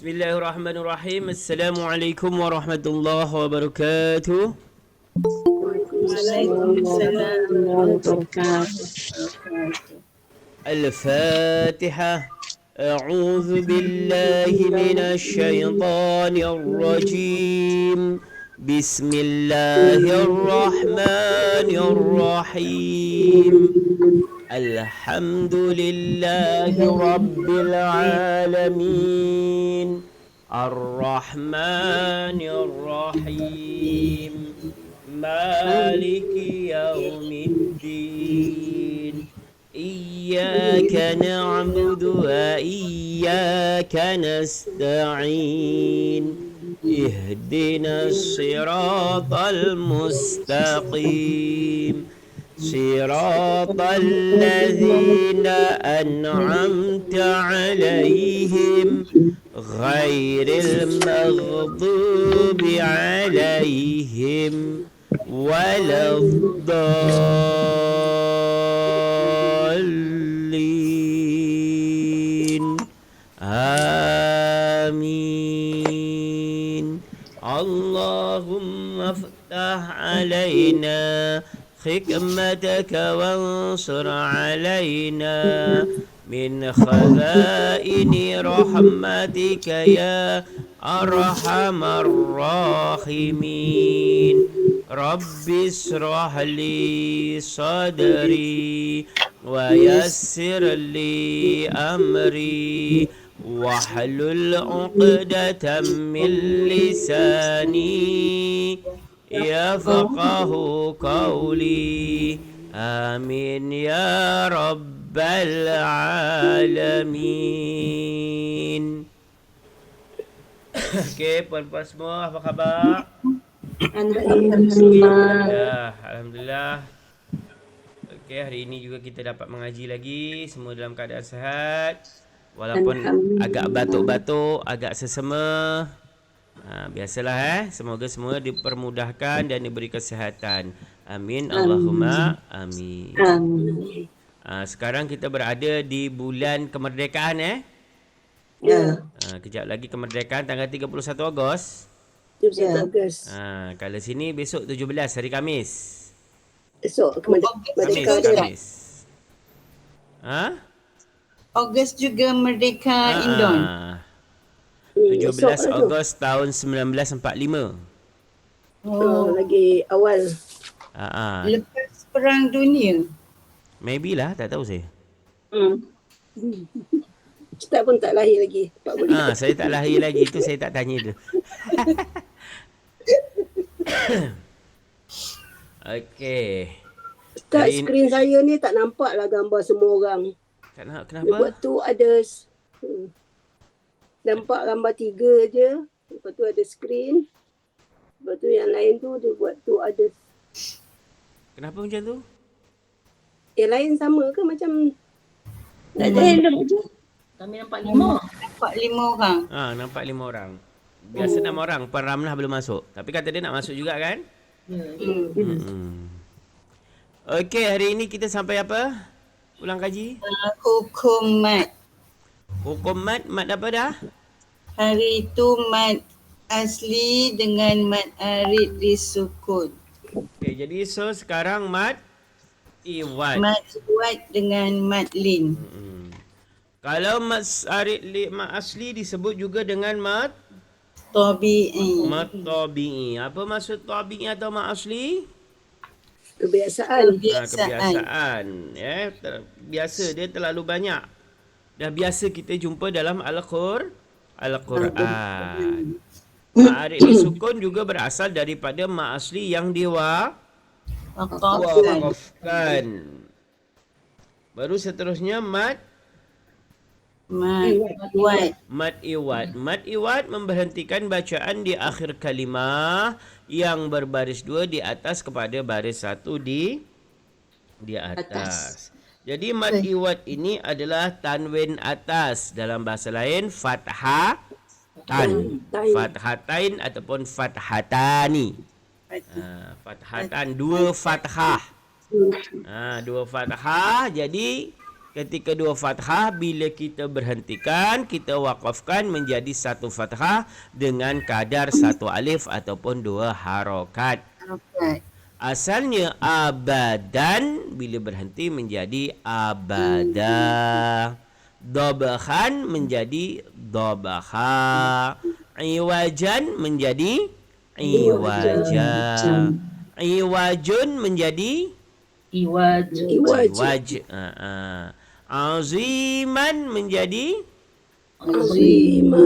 Bismillahirrahmanirrahim. Assalamualaikum warahmatullahi wabarakatuh. Waalaikumsalam warahmatullahi wabarakatuh. Al-Fatihah. A'udzu billahi minasy syaithanir rajim. Bismillahirrahmanirrahim. Alhamdulillahi rabbil alamin. Ar-Rahmanir Rahim. Maliki yaumiddin. Iyyaka na'budu wa iyyaka nasta'in. Ihdinas siratal mustaqim. صراط الذين أنعمت عليهم غير المغضوب عليهم ولا الضالين آمين اللهم افتح علينا حكمتك وانصر علينا من خزائن رحمتك يا أرحم الراحمين رب اشرح لي صدري ويسر لي أمري واحلل عقدة من لساني يفقه قولي آمين يا رب العالمين. Okey, puan-puan semua apa khabar? Alhamdulillah. Alhamdulillah. Okey, hari ini juga kita dapat mengaji lagi, semua dalam keadaan sihat. Walaupun agak batuk-batuk, agak sesema. Biasalah semoga semua dipermudahkan dan diberi kesihatan. Amin. Allahumma amin. Sekarang kita berada di bulan kemerdekaan Ya. Kejap lagi kemerdekaan tanggal 31 Ogos. 31 Ogos. Kalau sini besok 17 hari Khamis. Esok merdeka dia. Khamis. Ogos juga merdeka Indon. 17 Ogos tahun 1945. Lagi awal. Lepas Perang Dunia. Maybe lah, tak tahu saya. Ustaz pun tak lahir lagi. Saya tak lahir lagi, itu saya tak tanya dia. Okey. Ustaz, skrin saya ni tak nampak lah gambar semua orang. Kenapa? Lepas tu ada nampak gambar 3 je. Lepas tu ada skrin. Lepas tu yang lain tu dia buat tu ada. Kenapa macam tu? Yang lain sama ke macam Tak ada random je. Kami nampak 5. Nampak 5 orang. Nampak 5 orang. Biasa 6 orang, Puan Ramlah belum masuk. Tapi kata dia nak masuk juga kan? Okey, hari ini kita sampai apa? Ulang kaji? Hukum mat. Hukum mat apa dah? Hari itu mat asli dengan mat arid disukun. Okey, jadi sekarang mat iwad. Mat iwad dengan mat lin. Kalau mat asli disebut juga dengan mat tabi'i. Mat tabi'i. Apa maksud tabi'i atau mat asli? kebiasaan. Kebiasaan. Biasa dia terlalu banyak. Dah biasa kita jumpa dalam Al-Quran. Ma'arif disukun juga berasal daripada mat asli yang diwakafkan. Baru seterusnya mat iwad. Mat iwad memberhentikan bacaan di akhir kalimah yang berbaris 2 di atas kepada baris 1 di atas. Jadi mat iwad ini adalah tanwin atas, dalam bahasa lain fathatain ataupun fathatani. Fathatan, 2 fathah. 2 fathah, jadi ketika dua fathah, bila kita berhentikan, kita wakafkan menjadi satu fathah dengan kadar satu alif ataupun dua harokat. Harokat. Asalnya abadan, bila berhenti menjadi abada. Dobakhan menjadi dobakha. Iwajan menjadi iwaja. Iwajun menjadi Iwaj. iwaj. Aziman menjadi Azima.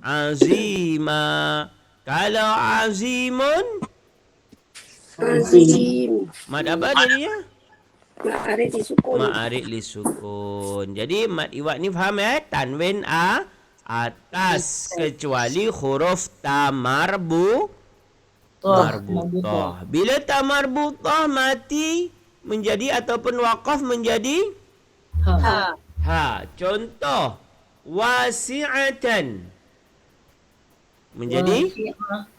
azima. Kalau azimun, Azim. mad apa jadinya? Ma'arif disukun. Ma'arik li sukun. Jadi mad iwad ni faham tanwin atas kecuali huruf marbutah. Bila marbutah mati menjadi ataupun wakaf menjadi Ha. ha. Contoh wasi'atan menjadi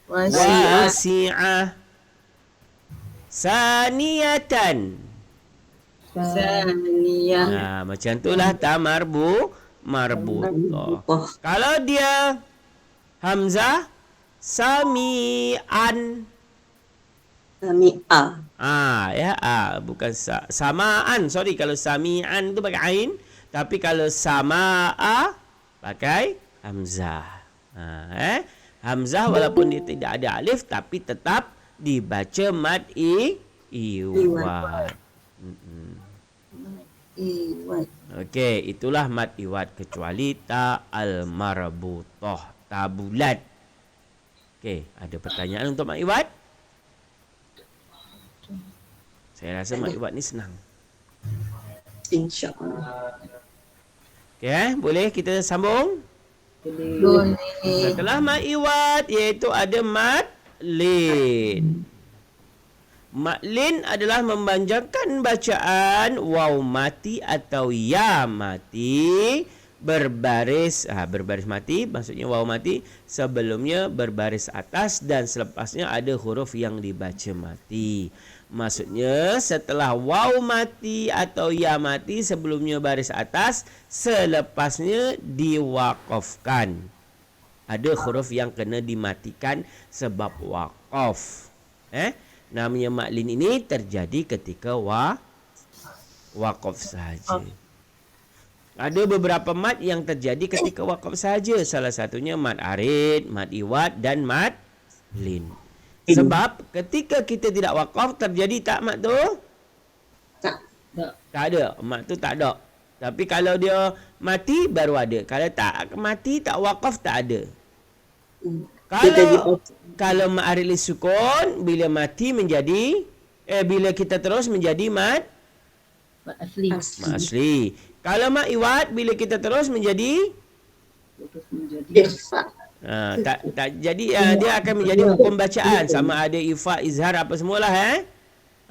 wasi'ah. Saniyatan. Saniyah. Macam itulah marbutah. Kalau dia hamzah sami'an. Bukan samaan. Sorry, kalau sami'an tu pakai ain, tapi kalau sama'a pakai hamzah. Hamzah walaupun dia tidak ada alif tapi tetap dibaca mad iwad. Okey, itulah mad iwad kecuali ta al marbutah, ta bulat. Okey, ada pertanyaan untuk mad iwad? Saya rasa mad iwad ni senang. InsyaAllah. Okey, boleh kita sambung? Boleh. Setelah mad iwad iaitu ada mad lin. Mad lin adalah memanjangkan bacaan waw mati atau ya mati berbaris mati, maksudnya waw mati sebelumnya berbaris atas dan selepasnya ada huruf yang dibaca mati. Maksudnya setelah waw mati atau ya mati sebelumnya baris atas, selepasnya diwakafkan. Ada huruf yang kena dimatikan sebab wakaf. Namanya mad lin ini terjadi ketika wakaf sahaja. Ada beberapa mad yang terjadi ketika wakaf sahaja. Salah satunya mad arid, mad iwad dan mad lin. Sebab ketika kita tidak wakaf terjadi tak mad tu? Tak ada. Mad tu tak ada. Tapi kalau dia mati baru ada. Kalau tak mati, tak wakaf, tak ada. Kalau mad arid li sukun, bila mati menjadi bila kita terus menjadi mad asli. Kalau mad iwad, bila kita terus menjadi tak jadi dia akan menjadi hukum bacaan, sama ada ifa, izhar apa semualah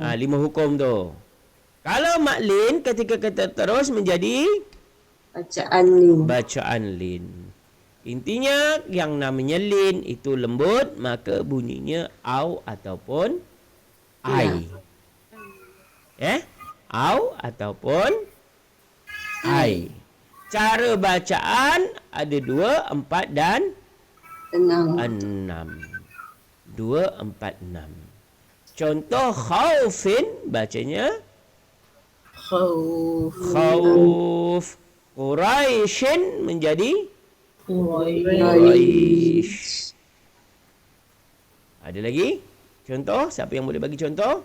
5 hukum tu. Kalau mad lin, ketika kita terus menjadi bacaan lin. Intinya yang namanya lin itu lembut, maka bunyinya au ataupun ai. Au ataupun ai. Cara bacaan ada 2, 4 dan 6. 2, 4, 6. Contoh khaufin bacanya khauf. Quraishin menjadi Quraish. Ada lagi? Contoh? Siapa yang boleh bagi contoh?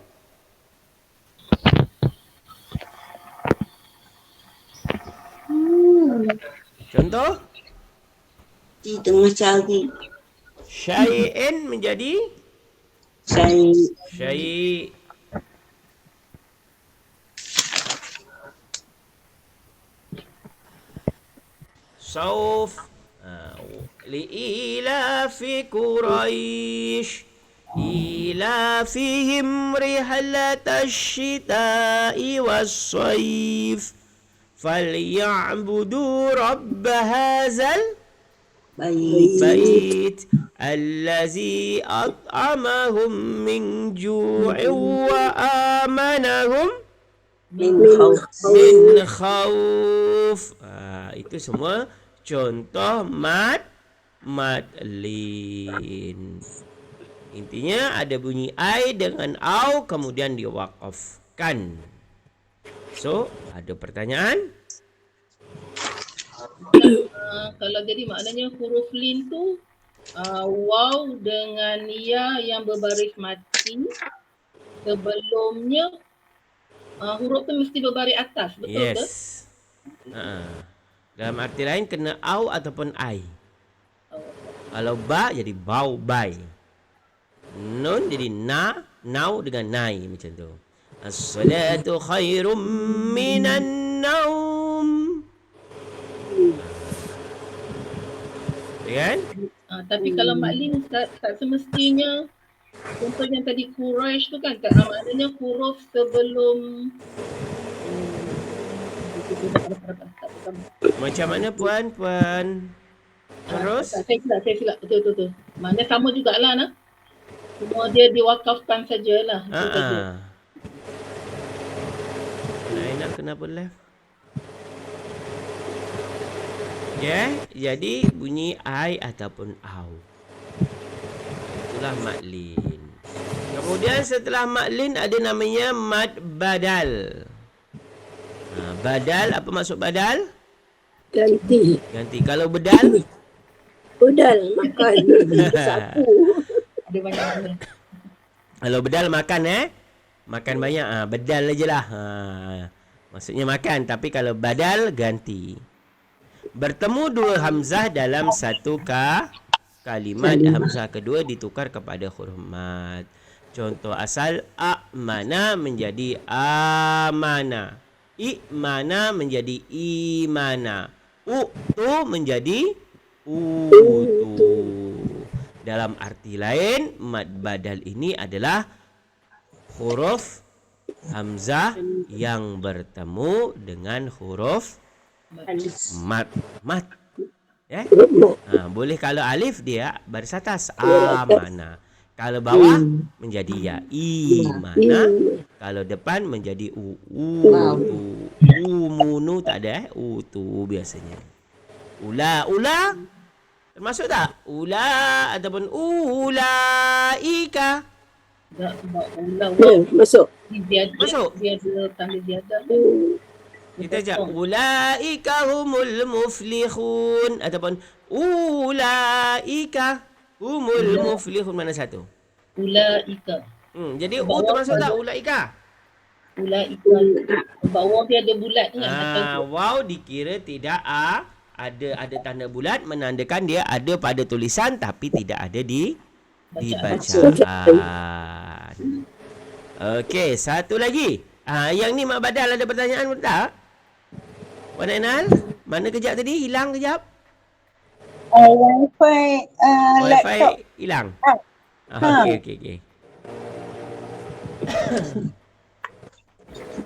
Contoh? Di tengah cari. Syai'in menjadi syai'. Sauf. Li'ilafi Quraish ilafihim rihlatash shita'i was-sayf falyabudu rabb hadzal bait allazi at'amahum min ju'in wa amanahum Min Min khawf. Min khawf. khauf. Itu semua contoh mad lin. Intinya ada bunyi ai dengan au kemudian diwakafkan. So, ada pertanyaan? Kalau jadi maknanya huruf lin tu waw dengan ya yang berbaris mati sebelumnya huruf tu mesti berbaris atas, betul ke? Yes. Dalam arti lain kena au ataupun ai. Kalau ba jadi bau bai. Nun jadi nau dengan nai macam tu. As-salatu khairum minan naum. Kan? Tapi kalau maklin tak semestinya contoh yang tadi Quraisy tu kan maknanya huruf sebelum Macam mana puan? Terus? Saya silap. Betul. Maknanya sama jugalah nah. Cuma dia diwakafkan sajalah. Itu saja. Nak kenapa left? Jadi bunyi ai ataupun au. Itulah maklin. Kemudian setelah maklin ada namanya mad badal. Badal, apa maksud badal? Ganti. Kalau bedal? Udal makan. Sapu. Ada banyak benda. Kalau bedal makan makan banyak. Bedal aje lah. Maksudnya makan. Tapi kalau badal ganti. Bertemu dua hamzah dalam satu kalimat. Hamzah kedua ditukar kepada huruf mad. Contoh asal amana menjadi amana. I'mana menjadi imana. Utu menjadi utu. Dalam arti lain, mad badal ini adalah huruf hamzah yang bertemu dengan huruf mad. Boleh kalau alif dia baris atas amana. Kalau bawah menjadi ya imana. Kalau depan menjadi utu. Umunu tak ada utu biasanya. Ula termasuk tak? Ula ataupun ulaika. Masuk. Masuk. Dia ada tanda ziyadah. Kita ajak ulaika humul muflihun ataupun ulaika humul muflihun, mana satu? Ulaika. Jadi u termasuk tak ulaika? Ulaika. Bawah dia ada bulat kan? Waw dikira tidak ada tanda bulat menandakan dia ada pada tulisan tapi tidak ada di bacaan. Okey, satu lagi. Yang ni mak badal ada pertanyaan pun tak? Puan Ainal, mana kejap tadi? Hilang kejap? Wifi laptop. Hilang? Okey.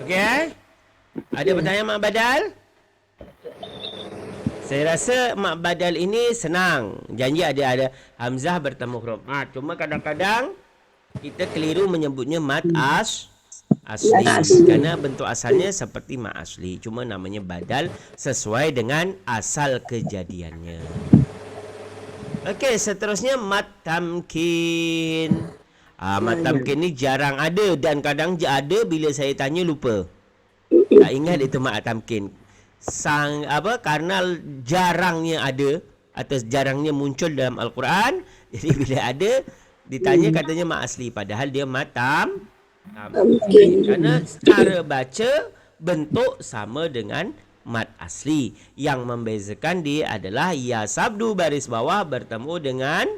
Okey. Ada pertanyaan mak badal? Saya rasa mak badal ini senang. Janji ada hamzah bertemu huruf mad. Cuma kadang-kadang kita keliru menyebutnya mad asli. Kerana bentuk asalnya seperti mad asli. Cuma namanya badal sesuai dengan asal kejadiannya. Okey, seterusnya mad tamkin. Mad tamkin ni jarang ada dan kadang ada bila saya tanya lupa. Tak ingat itu mad tamkin. Karena jarangnya ada atau jarangnya muncul dalam Al-Quran, jadi bila ada ditanya katanya mad asli padahal dia mad tamkin. Kerana cara baca bentuk sama dengan mad asli. Yang membezakan dia adalah ya sabdu baris bawah bertemu dengan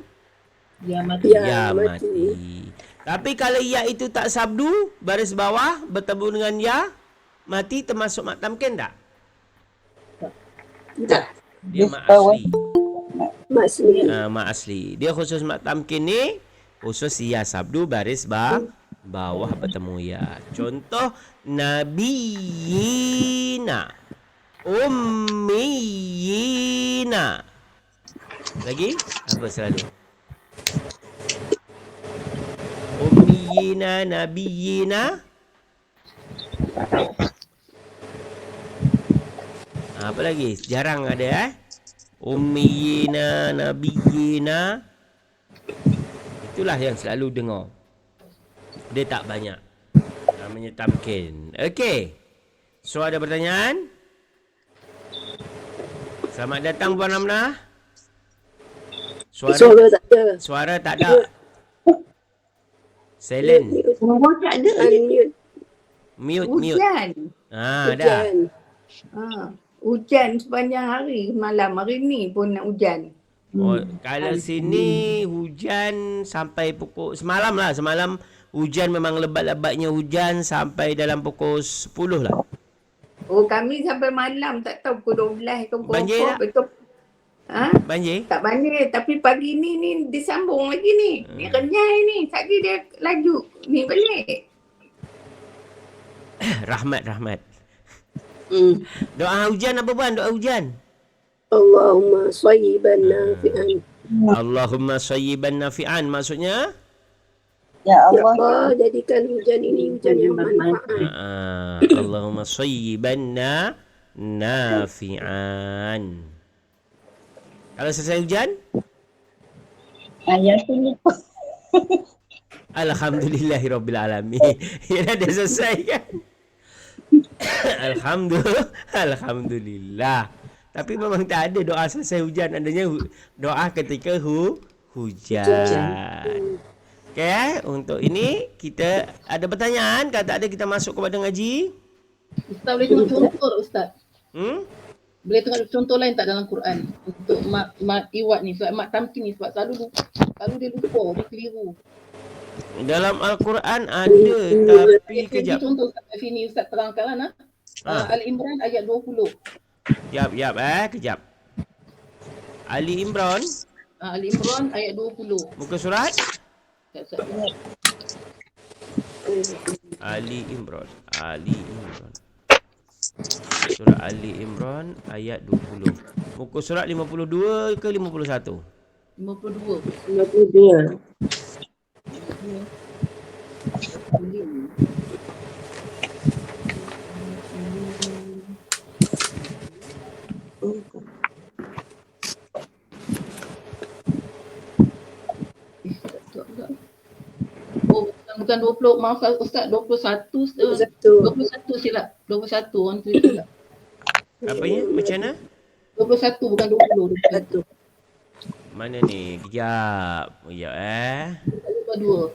Ya mati. Tapi kalau ya itu tak sabdu baris bawah bertemu dengan ya mati, termasuk mad tamkin tak? Tidak. Dia mak asli. Mak asli. Dia khusus mak tamkin ni khusus ya sabdu baris bawah bertemu ya. Contoh nabiyina, ummiyina. Lagi apa selalu? Ummiyina, nabiyina. Apa lagi? Jarang ada Ummiyina, nabiyina. Itulah yang selalu dengar. Dia tak banyak. Namanya tamkin. Okey. So ada pertanyaan? Selamat datang Puan Amnah. Suara tak ada. Suara tak ada. Silent. Semua tak ada. Unmute. Mute. Hujan. Dah. Hujan. Hujan sepanjang hari. Malam hari ni pun nak hujan. Oh, kalau sini hujan sampai pukul semalam lah. Semalam hujan memang lebat-lebatnya hujan sampai dalam pukul 10 lah. Oh, kami sampai malam. Tak tahu pukul 12 ke pukul Banjir tak? betul. Banjir? Tak banjir. Tapi pagi ni disambung lagi ni. Ni renyai ni. Tadi dia laju. Ni balik. Rahmat. Doa hujan apa Puan? Doa hujan. Allahumma sayyiban nafi'an. Allahumma sayyiban nafi'an. Maksudnya? Ya Ya Allah, jadikan hujan ini hujan yang manfaat. Allahumma sayyiban nafi'an. Kalau selesai hujan? Yang sini. Alhamdulillahirrabbilalamin. Ya dah selesai kan? Alhamdulillah. Tapi memang tak ada doa selesai hujan. Adanya doa ketika hujan. Okay, untuk ini kita ada pertanyaan. Kalau tak ada kita masuk kepada ngaji. Ustaz boleh tengok contoh Ustaz. Boleh tengok contoh lain tak dalam Quran untuk mak iwat ni, sebab mak tamkin ni sebab selalu dia lupa, dia keliru. Dalam Al-Quran ada tapi kejap. Contoh Ustaz sini Ustaz terangkan lah. Al-Imran ayat 20. Kejap, kejap. Ali Imran. Al-Imran ayat 20. Muka surat? Ustaz ingat. Ali Imran. Surah Ali Imran ayat 20. Muka surat 52 ke 51? 52. 52. Oh, bukan 20, maaf Ustaz, 21 silap. 21 orang tu silap. Apanya? Macam mana? 21 bukan 20. 21. Mana ni? Kejap. Lupa 2.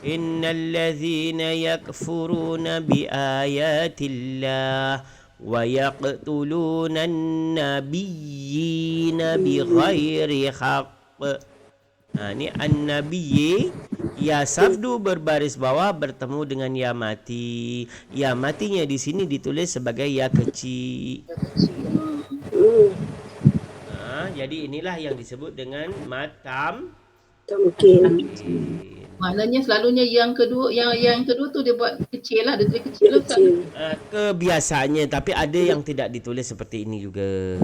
Innal ladzina yakfuruna bi ayatillah wa yaqtuluna an-nabiyyina bighairi haqq. Ni an-nabiyyi ya sabdu berbaris bawah bertemu dengan ya mati. Ya matinya di sini ditulis sebagai ya kecil. Jadi inilah yang disebut dengan Tamkin. Maknanya selalunya yang kedua tu dia buat kecil lah, dia tulis kecil lah Ustaz. Kebiasaannya, tapi ada yang tidak ditulis seperti ini juga.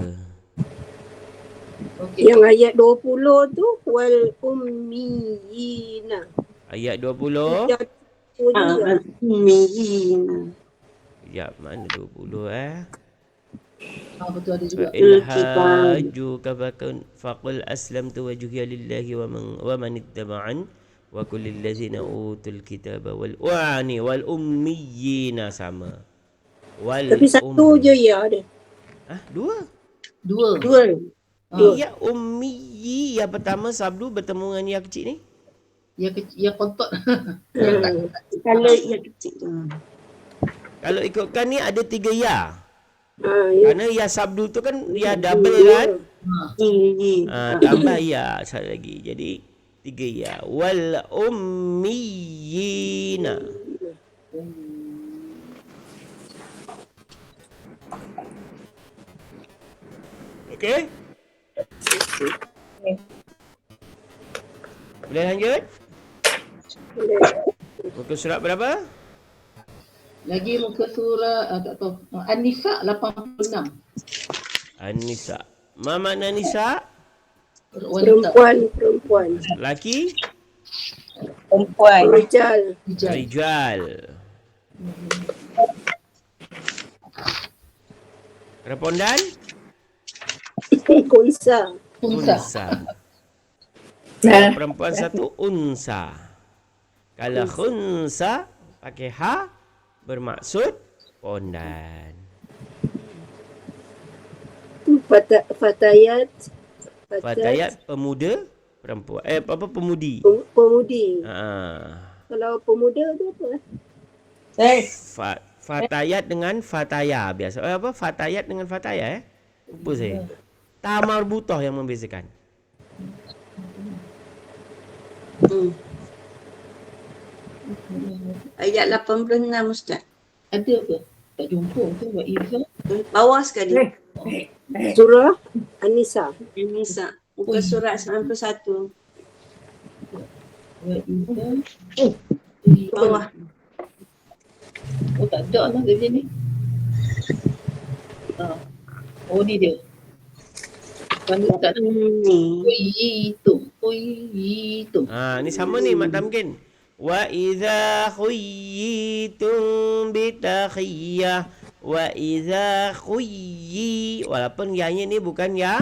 Okay. Yang ayat 20 tu wal ummiyina. Ayat 20. Ummiyina. Ya, mana 20 Betul ada juga. Ilhaju kabakun faqul aslamtu wajhiya lillahi wa man ittaba'an wa kullil ladzina utul kitaba wal ummiyina sama. Tapi satu je ya ada. Dua. Ya ummiyi yang pertama sabdu bertemu dengan yang kecil ni. Ya kontot. Kalau yang kecil tu. Kalau ikutkan ni ada 3 ya. Ya. Kerana ya sabdu tu kan ya double kan. Tambah ya satu lagi. Jadi 3 ya. Wal ummiyina. Okey? Boleh lanjut? Muka surat berapa? Lagi muka surah tak tahu. An-Nisa 86. An-Nisa. Ma makna Nisa? Wanita. Perempuan. Laki? Perempuan. Rijal. Rijal. Respondan Kunsa. Unsa. unsa. Nah, Perempuan satu unsa. Kalau khunsa pakai ha bermaksud pondan. Fatayat. Fatayat pemuda, perempuan. Apa pemudi. Pemudi. Ha. Kalau pemuda tu apa? Fatayat dengan fataya biasa. Apa fatayat dengan fataya Lupa saya. Tamar butoh yang membezakan. Ayat 86 Ustaz. Ada apa? Tak jumpa tu buat Iza. Bawah sekali. Surah An-Nisa. Nisa. Muka surat 91. Buat Iza. Bawah. Oh tak ada lah dia ni. Oh ni dia. Pandu tak ada. Ni. Itu. Ni sama ni Mak Tamkin. Wa idza khuyyitum bitakhiyah wa idza khuyyi, walaupun ya-nya ni bukan ya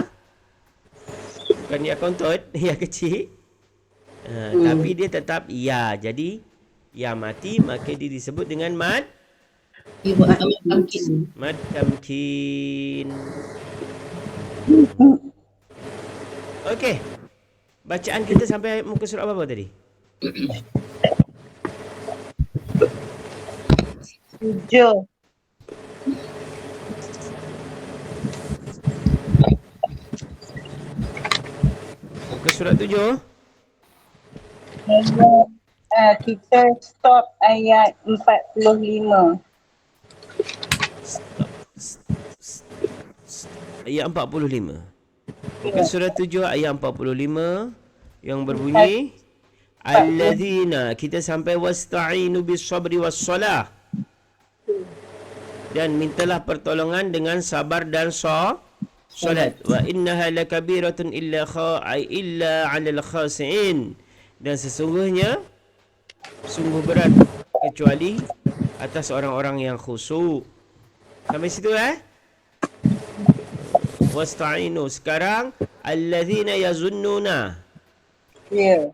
kontot, ya kecil. Tapi dia tetap ya. Jadi ya mati maka dia disebut dengan mad Dia buat amat tamkin. mad tamkin. Okey. Bacaan kita sampai muka surat apa tadi? 7. Muka surat 7. Kita stop ayat 45. Ayat 45. Muka surat 7 ayat 45 yang berbunyi alladzina, kita sampai wasta'inu bis-sabri was-salah, dan mintalah pertolongan dengan sabar dan solat. Wa innaha lakabiratun illa 'alal khasi'in, dan sesungguhnya sungguh berat kecuali atas orang-orang yang khusyuk. Sampai situ wasta'inu. Sekarang alladzina yazunnuna. Ya.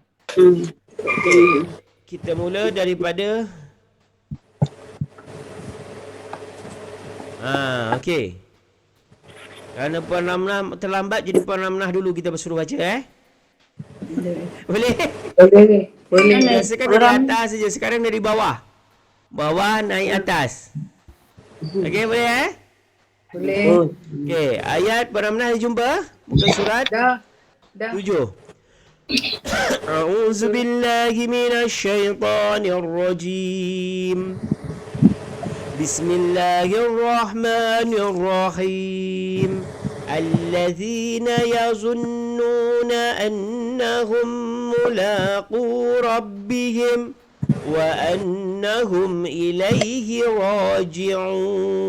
Kita mula daripada okey. Kerana Puan Ramnah terlambat, jadi Puan Ramnah dulu kita bersuruh baca Boleh? boleh. Biasakan dari atas saja. Sekarang dari bawah. Bawah naik atas. Okey, boleh Boleh. Okey, ayat Puan Ramnah jumpa muka surat Dah. 7. A'udzu billahi minasy syaithanir rajim. Bismillahirrahmanirrahim. Alladzina yazunnuna annahum mulaqu rabbihim wa annahum ilaihi raji'un.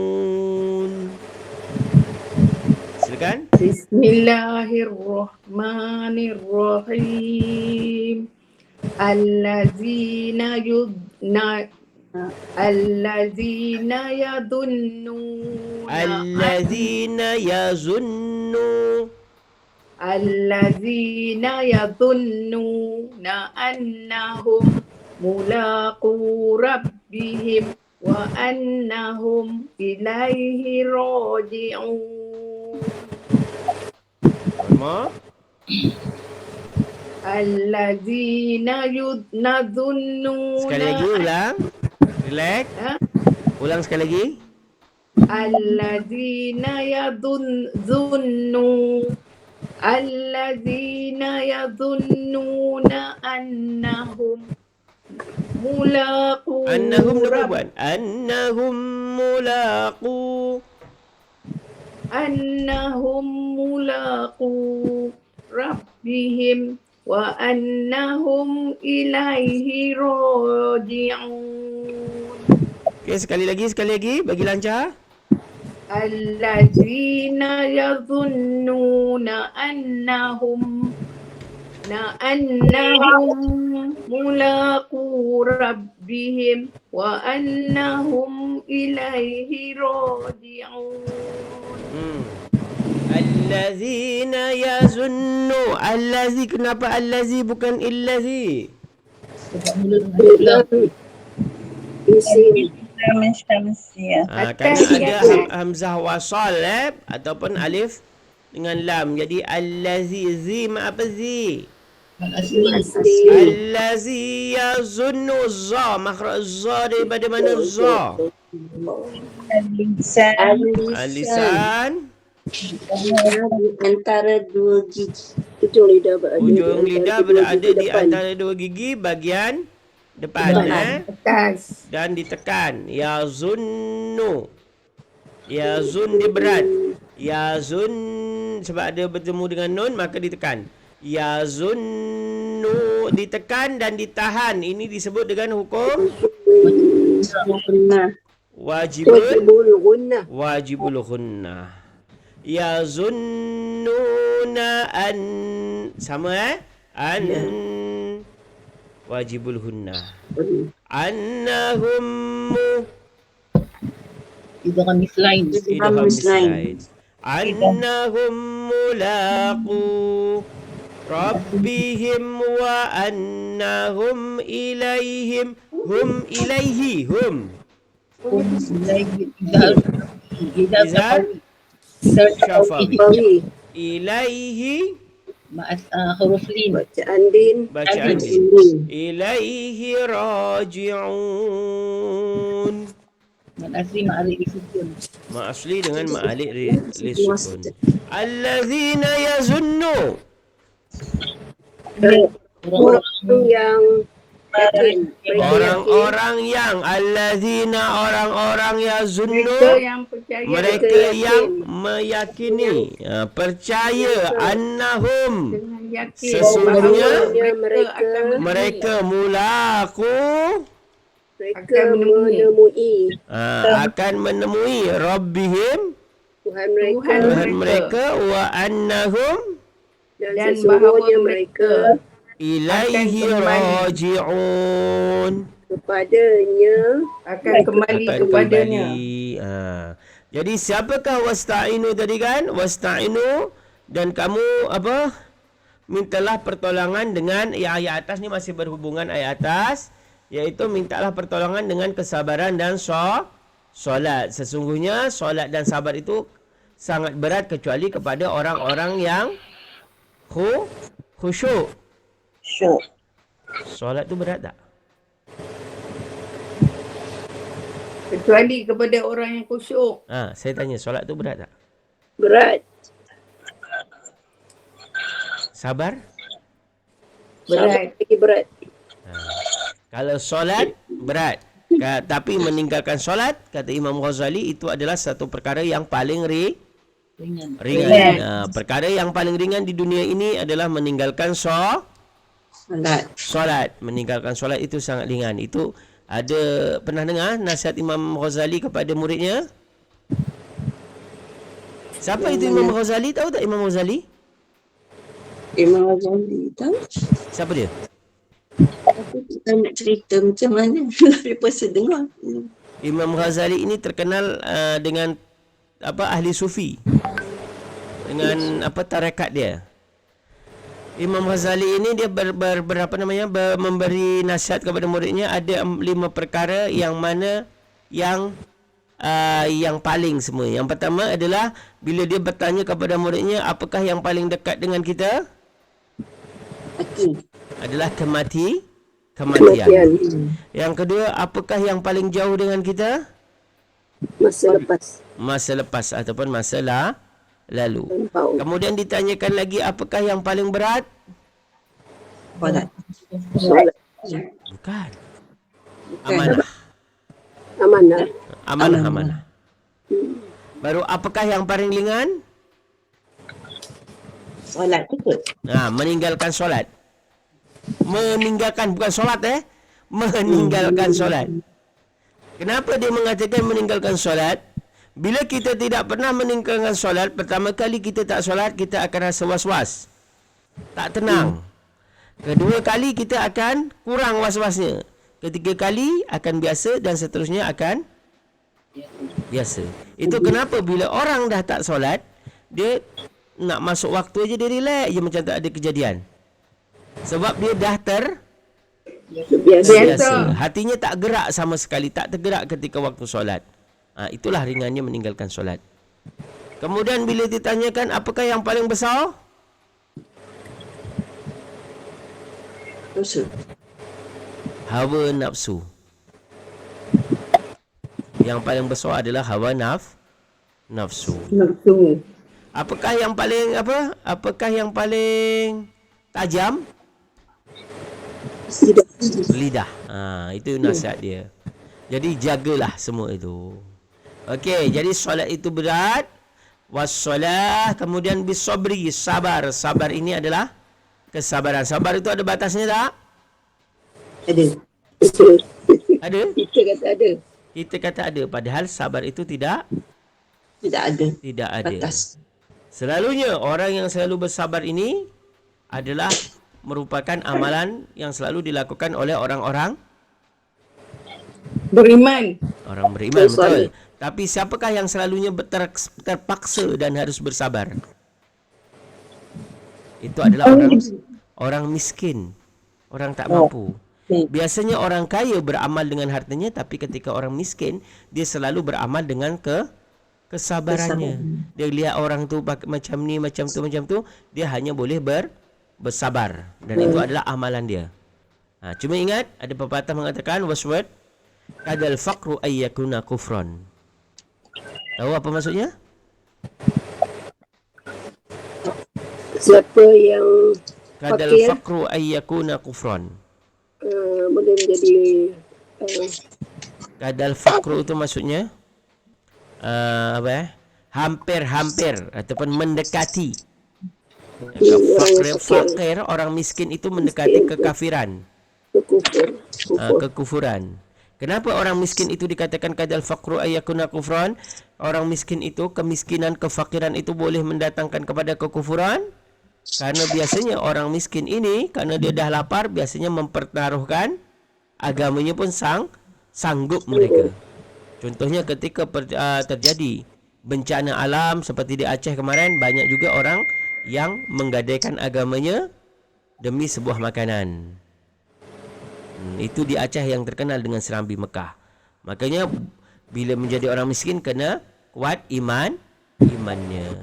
Silakan. Bismillahirrahmanirrahim. Allazina yadunnuna annahum mulaqu rabbihim wa annahum ilaihi raji'un. Ma? Allazina yadhunnuna. Sekali lagi ulang. Relax. Ulang sekali lagi. Allazina yadhunnuna annahum mulaqu. Annahum bukan. Annahum mulaqu rabbihim wa annahum ilaihi raji'un. Okey, sekali lagi bagi lancar. Allazina yadhunnuna annahum mulaqu rabbihim wa annahum ilaihi raji'un. Allazina yazunnu. Allazi, kenapa allazi bukan illazi? Sebab mula dengan alif lam. Isim. Lam Syamsiah. Kerana Atas ada yang hamzah wasal ataupun alif dengan lam. Jadi allazi, zi apa zi? Al asli. Allazi yazunnu, za. Makhraj za daripada mana za? Al-Lisan. Al-lisan. Antara dua gigi. Ujung lidah berada. Ujung lidah berada di depan. antara dua gigi bahagian depan. atas. Dan ditekan. Yazunnu. Yazun dia berat. Yazun, sebab ada bertemu dengan nun maka ditekan. Yazunnu, ditekan dan ditahan. Ini disebut dengan hukum Benar. wajibul Wajibul gunnah. Yazunnuna an, sama an, wajibul hunnah. Annahum Idgham mislain. idgham mislain. mislain. Annahum mulaqu rabbihim wa annahum ilaihim hum ilaihi hum Izhar Syafawi. Bawi. Ilaihi ma'as huruf lin. Bacaan din. bacaan Alif. ilaihi raji'un. Man asli ma'alik disukun. Ma asli dengan ma'alik li sukun. Allazina yazunnu. Orang-orang Orang yang yakin. Orang-orang yang allazina, orang-orang yazunnu, Mereka yang percaya. mereka yang meyakini, percaya annahum, Dengan yakin. Sesungguhnya bahawa mereka mulaku Mereka Akan menemui. akan menemui rabbihim, Tuhan mereka. Tuhan mereka, wa annahum Dan Dan sesungguhnya bahawa mereka ilaihi akan kembali. raji'un. kepadanya akan kembali Akan kepadanya. kembali. Jadi siapakah wasta'inu tadi kan? Wasta'inu, dan kamu apa? Mintalah pertolongan dengan ayat atas ni masih berhubungan ayat atas, iaitu mintalah pertolongan dengan kesabaran dan solat. Sesungguhnya solat dan sabar itu sangat berat kecuali kepada orang-orang yang khusyuk. Syuk. Solat tu berat tak? Kecuali kepada orang yang khusyuk. Saya tanya, solat tu berat tak? berat. Sabar? Berat. Lagi berat. Kalau solat berat, tapi meninggalkan solat, kata Imam Ghazali, itu adalah satu perkara yang paling ringan. ringan. Perkara yang paling ringan di dunia ini adalah meninggalkan solat. Meninggalkan solat itu sangat ringan. Itu ada, pernah dengar nasihat Imam Ghazali kepada muridnya? Siapa itu Imam Ghazali? Tahu tak Imam Ghazali? Imam Ghazali tahu? Siapa dia? Aku tak nak cerita macam mana. Lepas saya dengar. Imam Ghazali ini terkenal dengan ahli sufi, dengan tarekat dia. Imam Ghazali ini dia memberi nasihat kepada muridnya. Ada 5 perkara yang mana yang paling semua. Yang pertama adalah bila dia bertanya kepada muridnya, apakah yang paling dekat dengan kita? Adalah kematian. Yang kedua, apakah yang paling jauh dengan kita? Masa lepas ataupun masa lalu. Kemudian ditanyakan lagi, apakah yang paling berat? Bukan. Amanah. Baru apakah yang paling ringan? Solat ikut. Meninggalkan solat. Meninggalkan, bukan solat meninggalkan solat. Kenapa dia mengatakan meninggalkan solat? Bila kita tidak pernah meninggalkan solat, pertama kali kita tak solat, kita akan rasa was-was, tak tenang. Kedua kali kita akan kurang was-wasnya. Ketiga kali akan biasa dan seterusnya akan Biasa. Itu kenapa bila orang dah tak solat, dia nak masuk waktu aja dia relax je macam tak ada kejadian. Sebab dia dah Biasa. terbiasa. Hatinya tak gerak sama sekali, tak tergerak ketika waktu solat. Itulah ringannya meninggalkan solat. Kemudian bila ditanyakan apakah yang paling besar? Dosa. Hawa nafsu. Yang paling besar adalah hawa nafsu. Nafsu. Apakah yang paling apa? Apakah yang paling tajam? Lidah. Itu nasihat dia. Jadi jagalah semua itu. Okey, jadi solat itu berat. Wassalah, kemudian bisabri, sabar. Sabar ini adalah kesabaran. Sabar itu ada batasnya tak? Ada. Betul. Ada? Kita kata ada. Kita kata ada, padahal sabar itu tidak Tidak ada. ada. Batas. Selalunya orang yang selalu bersabar ini adalah merupakan amalan yang selalu dilakukan oleh orang-orang Beriman. beriman, betul. Betul. Tapi siapakah yang selalunya terpaksa dan harus bersabar? Itu adalah orang miskin, orang tak mampu. Biasanya orang kaya beramal dengan hartanya, tapi ketika orang miskin, dia selalu beramal dengan kesabarannya. Dia lihat orang tu macam ni, macam tu, dia hanya boleh bersabar. Dan itu adalah amalan dia. Cuma ingat, ada pepatah mengatakan, waswad kadal faqru ayyakuna kufran. Tahu apa maksudnya? Siapa yang Kadal fakir, faqru ayyakuna kufran. boleh menjadi Kadal faqru itu maksudnya hampir-hampir ataupun mendekati. Fakir, orang miskin itu mendekati kekafiran, kekufuran. Kenapa orang miskin itu dikatakan kadal faqru ayyakuna kufran? Orang miskin itu, kemiskinan, kefakiran itu boleh mendatangkan kepada kekufuran. Karena biasanya orang miskin ini, karena dia dah lapar, biasanya mempertaruhkan agamanya pun sanggup mereka. Contohnya ketika terjadi bencana alam seperti di Aceh kemarin, banyak juga orang yang menggadaikan agamanya demi sebuah makanan. Itu di Aceh yang terkenal dengan Serambi Mekah. Makanya bila menjadi orang miskin kena kuat imannya.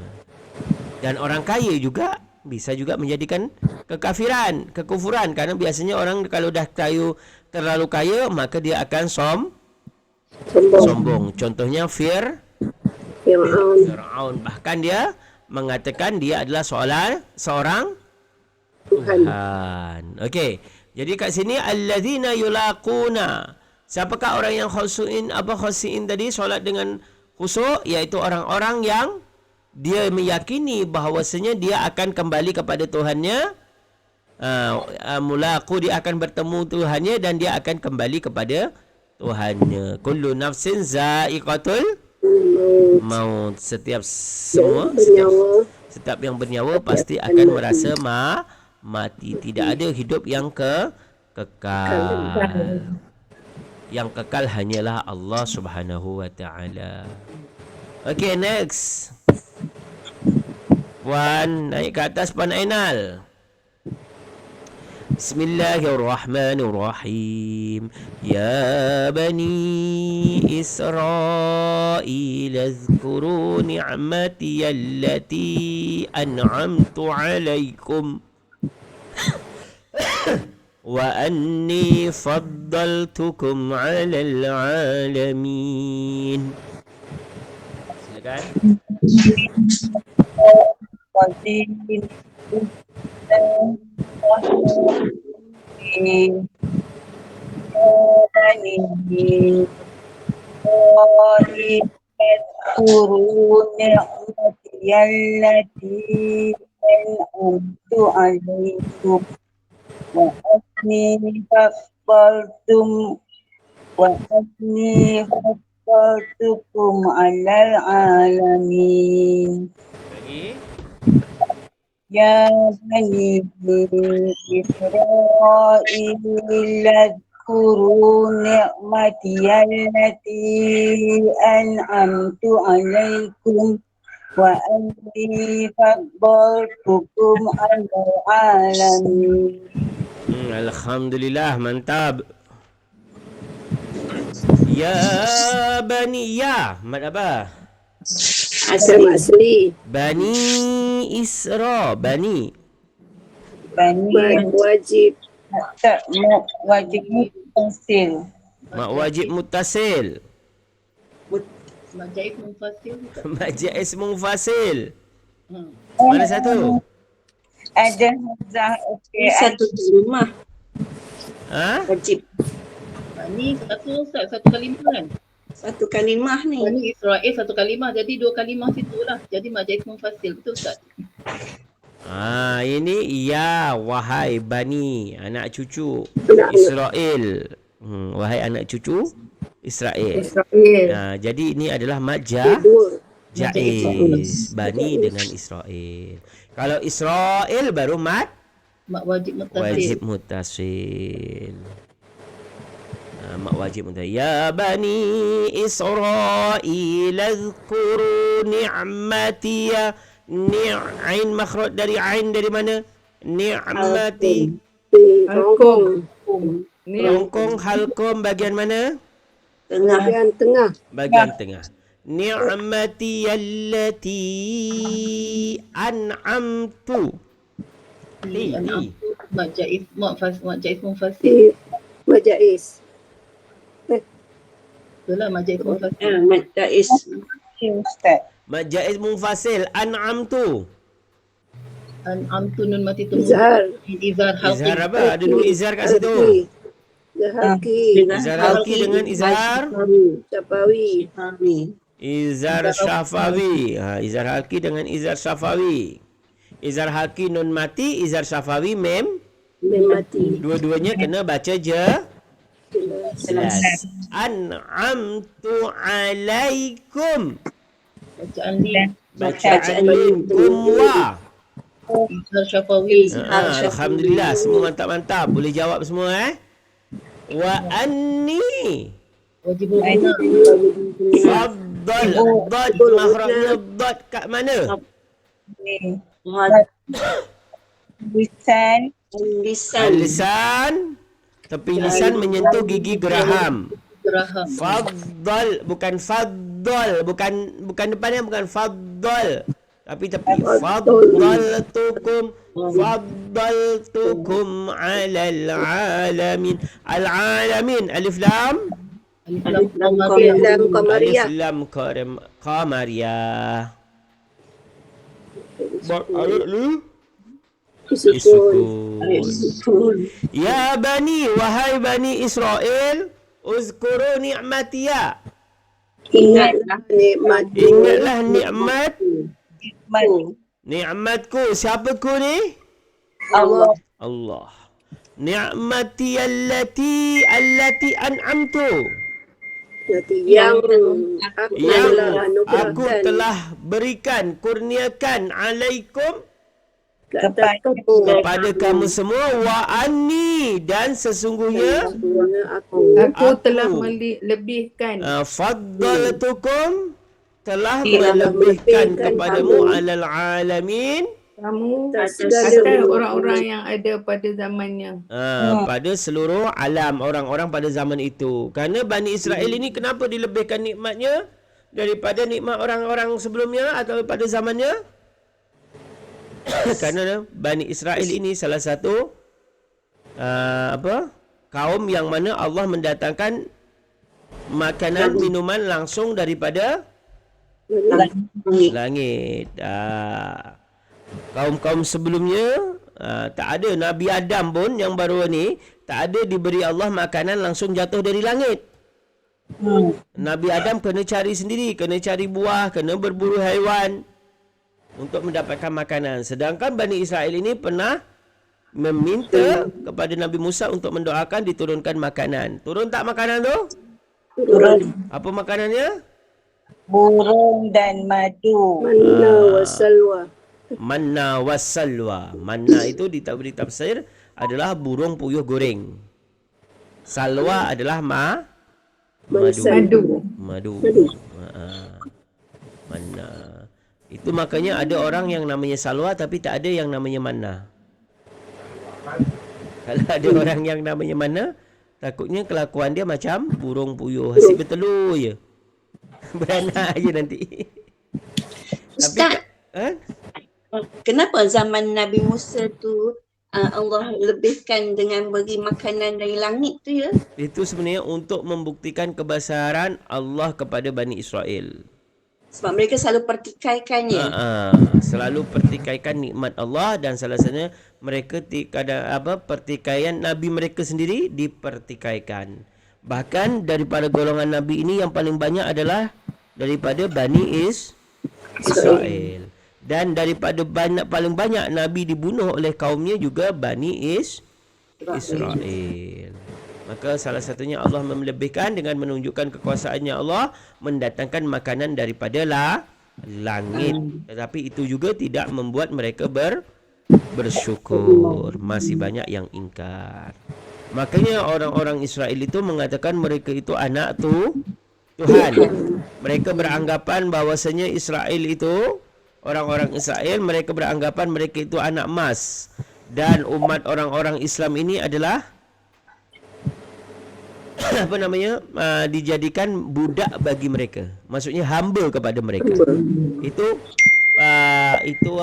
Dan orang kaya juga bisa juga menjadikan kekufuran. Karena biasanya orang kalau dah terlalu kaya, maka dia akan sombong. Contohnya Fir'aun. Bahkan dia mengatakan dia adalah seorang Tuhan. Okey. Jadi kat sini alladzina yulaquna. Siapakah orang yang khushu'in tadi, solat dengan khusyuk, iaitu orang-orang yang dia meyakini bahawasanya dia akan kembali kepada Tuhannya. Mulaqu, dia akan bertemu Tuhannya dan dia akan kembali kepada Tuhannya. Kullu nafsin za'iqatul maut. Setiap yang bernyawa pasti akan merasa mati. Tidak ada hidup yang kekal. Yang kekal hanyalah Allah Subhanahu wa taala. Okey, next. Puan naik ke atas, Puan Ainal. Bismillahirrahmanirrahim. Ya bani Israil azkuru ni'mati allati an'amtu alaikum wa anni faddaltukum 'alal 'alamin. Silakan. فضلتكم على العالمين. يا بني إسرائيل اذكروا نعمتي التي أنعمت عليكم وأني فضلتكم على العالمين. Alhamdulillah, mantap. Ya bani, ya mat apa? Asal asli. Bani Isra, bani. Bani Wajib. tak wajib mutasil. Mak wajib muttasil. Mak Jaif Mufasil juga. Mak jaiz munfasil. Hmm. Mana satu? Ada hamzah okey. Satu kalimah Ha? wajib. Ni satu kalimah kan? Satu kalimah ni. Bani Israel satu kalimah, jadi dua kalimah situ lah. Jadi Mak Jaif Mufasil, betul Ustaz? Ini ya wahai bani, anak cucu Anak-anak. Israel. Wahai anak cucu Israel. Israel. Jadi ini adalah mat Dua. jaiz. Bani dengan Israel. Kalau Israel baru mat Mak wajib mutasil. wajib muttasil. Mak wajib muttasil. Ya bani Israel azkuru ni'mati ya. Ain makhraj dari ain dari mana? Ni'mati. Rongkong. Rongkong halkom bagian mana? Tengah. Bagian tengah. Bagian tengah. Ni'mati allati an'amtu. Mak Jaif Mufasil. Majais. Betul lah Mak Jaif Mufasil. Mat jaiz. Ustaz. Mat jaiz munfasil an'amtu. Amtu nun mati tu. Izhar. Izhar Izhar halqi. apa? Ada dua izhar kat situ. Halki. Izhar halki dengan izhar Syafawi. izhar syafawi. Izhar halki dengan izhar syafawi. Izhar halki nun mati, izhar syafawi mem. Memati. Dua-duanya kena baca jelas. An'amtu alaikum. Bacaan dia. Bacaan minkum wa. Izhar syafawi. Alhamdulillah, semua mantap-mantap. Boleh jawab semua Wa anni. Wajib benar. Faddal. Dad mahrajnya dad kat mana? Lisan Lisan. Lisan. Tepi lisan menyentuh gigi geraham. Geraham. Faddal, bukan faddal, bukan depannya bukan faddal. Tapi faddaltukum alal alamin. Al alamin alif lam Alif lam Alif lam alif qamariyah. lam qamariyah. Alif lu Sukun. Sukun. Ya bani, wahai bani Israel, uzkuru ni'matiya. Ingatlah nikmat. Ingatlah nikmat. nikmat Ni'matku. Siapa ku ni? Allah. Allah. Ni'mati allati an'amtu. Yang aku Yang telah aku anugerahkan telah berikan, kurniakan alaikum ke atas kamu. kepada kamu semua wa anni, dan sesungguhnya Aku telah Aku. melebihkan faddaltukum, telah Telah melebihkan melebihkan kepadamu kamu. alal alamin, kamu atas atas segala orang-orang yang ada pada zamannya. pada seluruh alam orang-orang pada zaman itu. Kerana Bani Israel ini kenapa dilebihkan nikmatnya daripada nikmat orang-orang sebelumnya atau pada zamannya? Kerana Bani Israel ini salah satu kaum yang mana Allah mendatangkan makanan minuman langsung daripada langit. Kaum-kaum sebelumnya tak ada. Nabi Adam pun yang baru ni tak ada diberi Allah makanan langsung jatuh dari langit. Nabi Adam kena cari sendiri, kena cari buah, kena berburu haiwan untuk mendapatkan makanan. Sedangkan Bani Israel ini pernah meminta kepada Nabi Musa untuk mendoakan diturunkan makanan. Turun tak makanan tu? Turun. Apa makanannya? Burung dan madu. Manna wa salwa. Manna wassalwa. Manna itu di tafsir adalah burung puyuh goreng. Salwa adalah madu. Mansan. Madu. Madu. Manna. Itu makanya ada orang yang namanya salwa tapi tak ada yang namanya manna. Kalau ada orang yang namanya manna, takutnya kelakuan dia macam burung puyuh, asyik bertelur je. Beranak je nanti. Ustaz, Ha? kenapa zaman Nabi Musa tu Allah lebihkan dengan bagi makanan dari langit tu ya? Itu sebenarnya untuk membuktikan kebesaran Allah kepada Bani Israel. Sebab mereka selalu pertikaikannya. Selalu pertikaikan nikmat Allah dan salah satunya mereka pertikaian Nabi mereka sendiri dipertikaikan. Bahkan daripada golongan Nabi ini yang paling banyak adalah daripada Bani Israel. Dan daripada paling banyak Nabi dibunuh oleh kaumnya juga Bani Israel. Maka salah satunya Allah melebihkan dengan menunjukkan kekuasaannya Allah mendatangkan makanan daripada langit. Tetapi itu juga tidak membuat mereka bersyukur. Masih banyak yang ingkar. Makanya orang-orang Israel itu mengatakan mereka itu anak Tuhan. Mereka beranggapan bahawasanya Israel itu, orang-orang Israel, mereka beranggapan mereka itu anak emas. Dan umat orang-orang Islam ini adalah dijadikan budak bagi mereka. Maksudnya hamba kepada mereka. Itu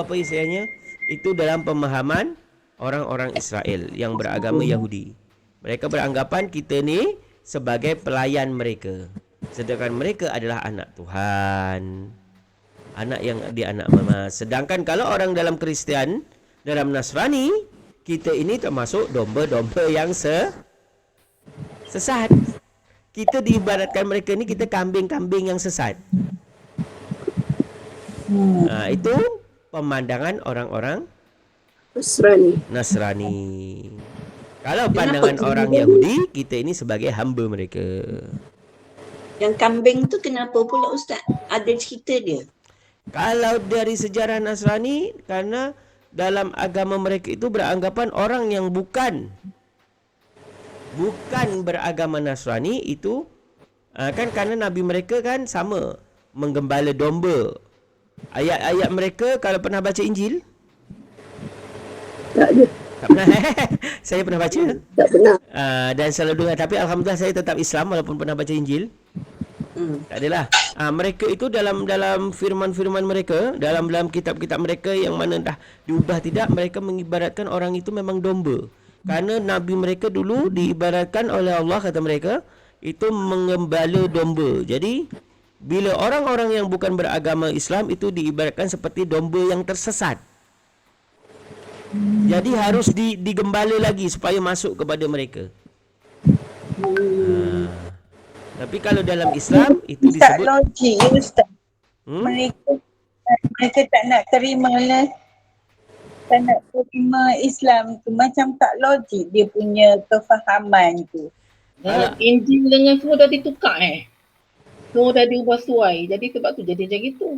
apa istilahnya? Itu dalam pemahaman orang-orang Israel yang beragama Yahudi. Mereka beranggapan kita ni sebagai pelayan mereka. Sedangkan mereka adalah anak Tuhan. Anak yang anak mama. Sedangkan kalau orang dalam Kristian, dalam Nasrani, kita ini termasuk domba-domba yang sesat. Kita diibaratkan mereka ni kita kambing-kambing yang sesat. Itu pemandangan orang-orang Nasrani. Kalau pandangan orang Yahudi, kita ini sebagai hamba mereka. Yang kambing tu kenapa pula Ustaz? Ada cerita dia? Kalau dari sejarah Nasrani, karena dalam agama mereka itu beranggapan orang yang bukan beragama Nasrani itu kan kerana Nabi mereka kan sama menggembala domba. Ayat-ayat mereka kalau pernah baca Injil? Tak ada. Tak pernah. Saya pernah baca. Tak pernah. Dan selalu dengar. Tapi Alhamdulillah saya tetap Islam walaupun pernah baca Injil. Tak adalah. Mereka itu dalam firman-firman mereka, dalam kitab-kitab mereka yang mana dah diubah tidak, mereka mengibaratkan orang itu memang domba. Kerana Nabi mereka dulu diibaratkan oleh Allah, kata mereka, itu menggembala domba. Jadi, bila orang-orang yang bukan beragama Islam itu diibaratkan seperti domba yang tersesat. Jadi harus digembala lagi supaya masuk kepada mereka. Tapi kalau dalam Islam itu Tak disebut logik ya Ustaz. Mereka tak nak terima lah. Tak nak terima Islam tu. Macam tak logik dia punya kefahaman tu. Injil dengan semua dah ditukar semua dah diubah suai. Jadi sebab tu jadi macam itu.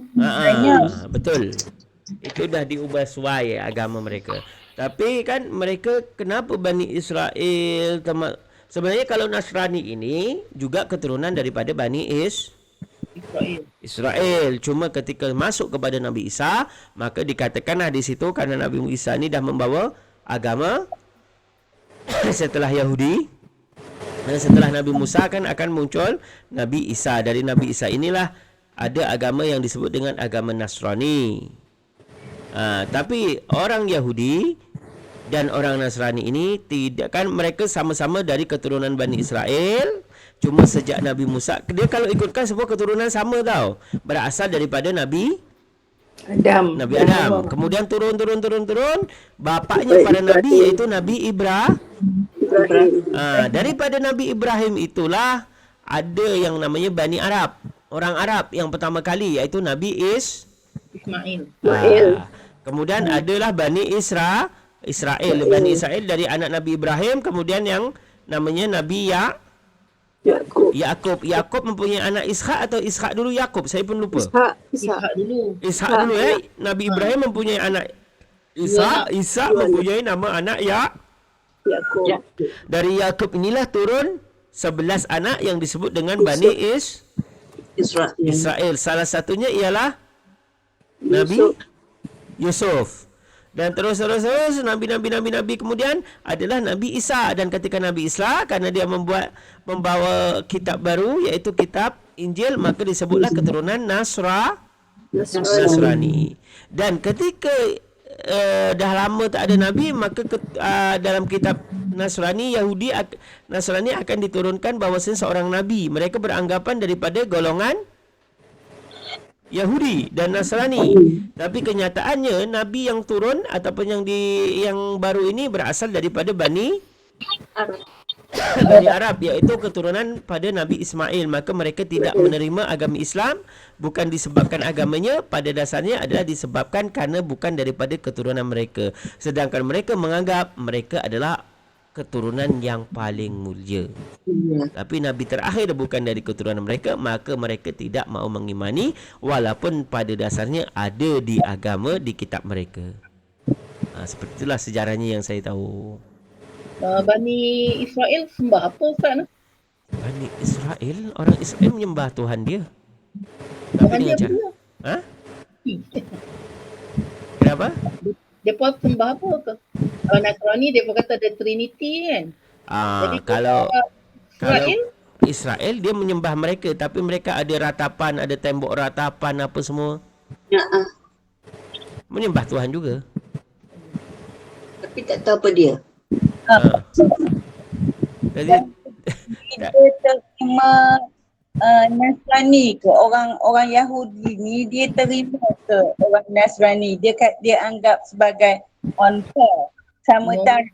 Betul. Itu dah diubah suai agama mereka. Tapi kan mereka kenapa Bani Israel sebenarnya kalau Nasrani ini juga keturunan daripada Bani Israel. Cuma ketika masuk kepada Nabi Isa, maka dikatakanlah di situ kerana Nabi Isa ni dah membawa agama setelah Yahudi. Dan setelah Nabi Musa kan akan muncul Nabi Isa. Dari Nabi Isa inilah ada agama yang disebut dengan agama Nasrani. Tapi orang Yahudi dan orang Nasrani ini tidak, kan mereka sama-sama dari keturunan Bani Israel. Cuma sejak Nabi Musa, dia kalau ikutkan semua keturunan sama tau. Berasal daripada Nabi Adam. Kemudian turun. Bapaknya para Nabi iaitu Nabi Ibrahim. Daripada Nabi Ibrahim itulah ada yang namanya Bani Arab. Orang Arab yang pertama kali iaitu Nabi Ismail. Kemudian adalah Bani Israel. Bani Israel dari anak Nabi Ibrahim. Kemudian yang namanya Nabi Yakub. Yakub mempunyai anak Ishak atau Ishak dulu Yakub? Saya pun lupa. Ishak dulu Nabi Ibrahim mempunyai anak Ishak. Ishak mempunyai nama anak Yakub. Dari Yakub inilah turun 11 anak yang disebut dengan Bani Israel. Israel. Salah satunya ialah Nabi Yusuf. Dan terus Nabi kemudian adalah Nabi Isa. Dan ketika Nabi Isa, kerana dia membawa kitab baru, iaitu kitab Injil, maka disebutlah keturunan Nasrani. Dan ketika dah lama tak ada Nabi, maka dalam kitab Nasrani akan diturunkan bahawasanya seorang Nabi. Mereka beranggapan daripada golongan Yahudi dan Nasrani. Tapi kenyataannya Nabi yang turun ataupun yang baru ini berasal daripada Bani Arab, iaitu keturunan pada Nabi Ismail. Maka mereka tidak menerima agama Islam bukan disebabkan agamanya, pada dasarnya adalah disebabkan kerana bukan daripada keturunan mereka. Sedangkan mereka menganggap mereka adalah keturunan yang paling mulia. Tapi Nabi terakhir bukan dari keturunan mereka, maka mereka tidak mahu mengimani walaupun pada dasarnya ada di agama, di kitab mereka. Seperti itulah sejarahnya yang saya tahu. Bani Israel sembah apa Ustaz? Bani Israel, orang Israel menyembah Tuhan dia. Tapi Tuhan dengan dia cara apa? Kenapa? Mereka sembah apa ke? Kalau Nasrani dia kata ada Trinity kan. Jadi Kalau Israel Israel dia menyembah mereka, tapi mereka ada ratapan, ada tembok ratapan apa semua. Menyembah Tuhan juga. Tapi tak tahu apa dia. Jadi Dia terima Nasrani ke orang Yahudi ni, dia terima ke orang Nasrani? Dia anggap sebagai unfair, sama taraf.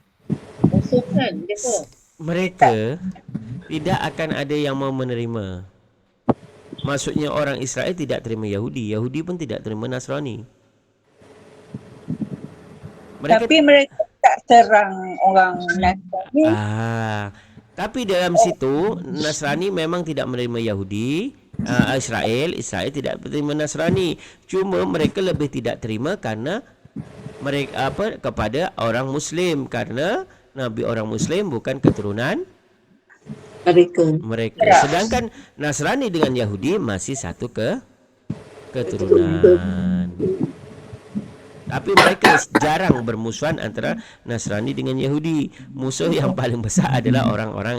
musuh kan mereka. mereka tidak akan ada yang mau menerima. Maksudnya orang Israel tidak terima Yahudi, Yahudi pun tidak terima Nasrani. Tapi mereka tak serang orang Nasrani. Tapi dalam situ Nasrani memang tidak menerima Yahudi. Israel tidak terima Nasrani. Cuma mereka lebih tidak terima kerana mereka kepada orang Muslim, kerana Nabi orang Muslim bukan keturunan mereka. Sedangkan Nasrani dengan Yahudi masih satu keturunan. Tapi mereka jarang bermusuhan antara Nasrani dengan Yahudi. Musuh yang paling besar adalah orang-orang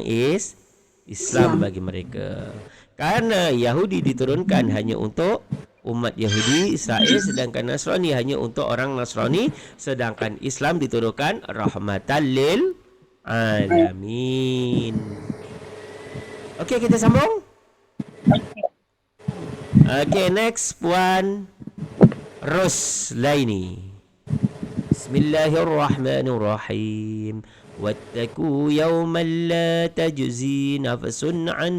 Islam bagi mereka. Karena Yahudi diturunkan hanya untuk umat Yahudi Israel, sedangkan Nasrani hanya untuk orang Nasrani, sedangkan Islam diturunkan rahmatan lil alamin. Okey, kita sambung. Okey, next Puan Roslaini. Bismillahirrahmanirrahim. واتقوا يوما لا تجزي نفس عن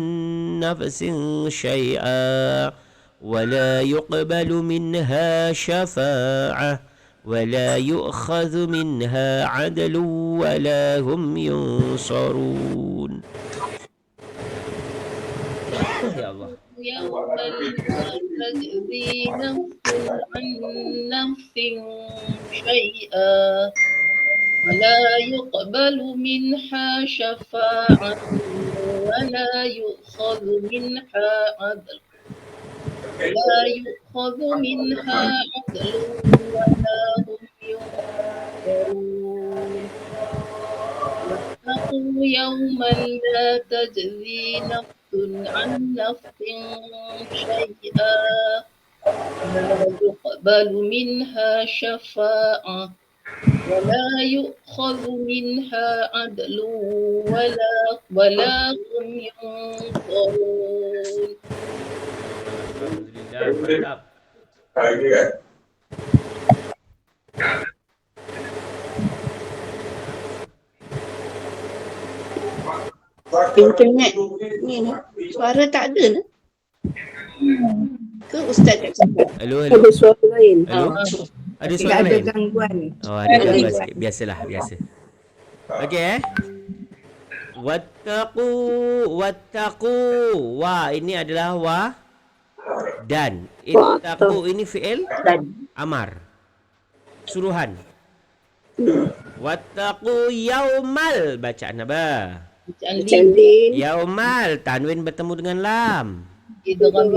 نفس شيئا ولا يقبل منها شفاعة ولا يؤخذ منها عدل ولا هم ينصرون. يا الله. يوم لا تجزي نفس عن نفس شيئا ولا يقبل منها شفاعة ولا يؤخذ منها عدل ولا هم ينصرون. واتقوا يوما لا تجزي نفس عن نفس شيئا ولا يقبل منها شفاعة ولا يؤخذ منها عدل ولا هم ينصرون. Internet ni suara tak ada ni. Ke Ustaz tak cakap? Hello. Ada suara lain. Hello. Ada Tidak suara ada lain. gangguan. Ada gangguan sikit. Biasa. Okey. Wattaqu. Wa ini adalah wa dan. Ittaqu ini fi'il amar. Suruhan. Wattaqu yaumal. Bacaan apa? Bacaan lin. Candin. Yaumal. Tanwin bertemu dengan lam. Idgham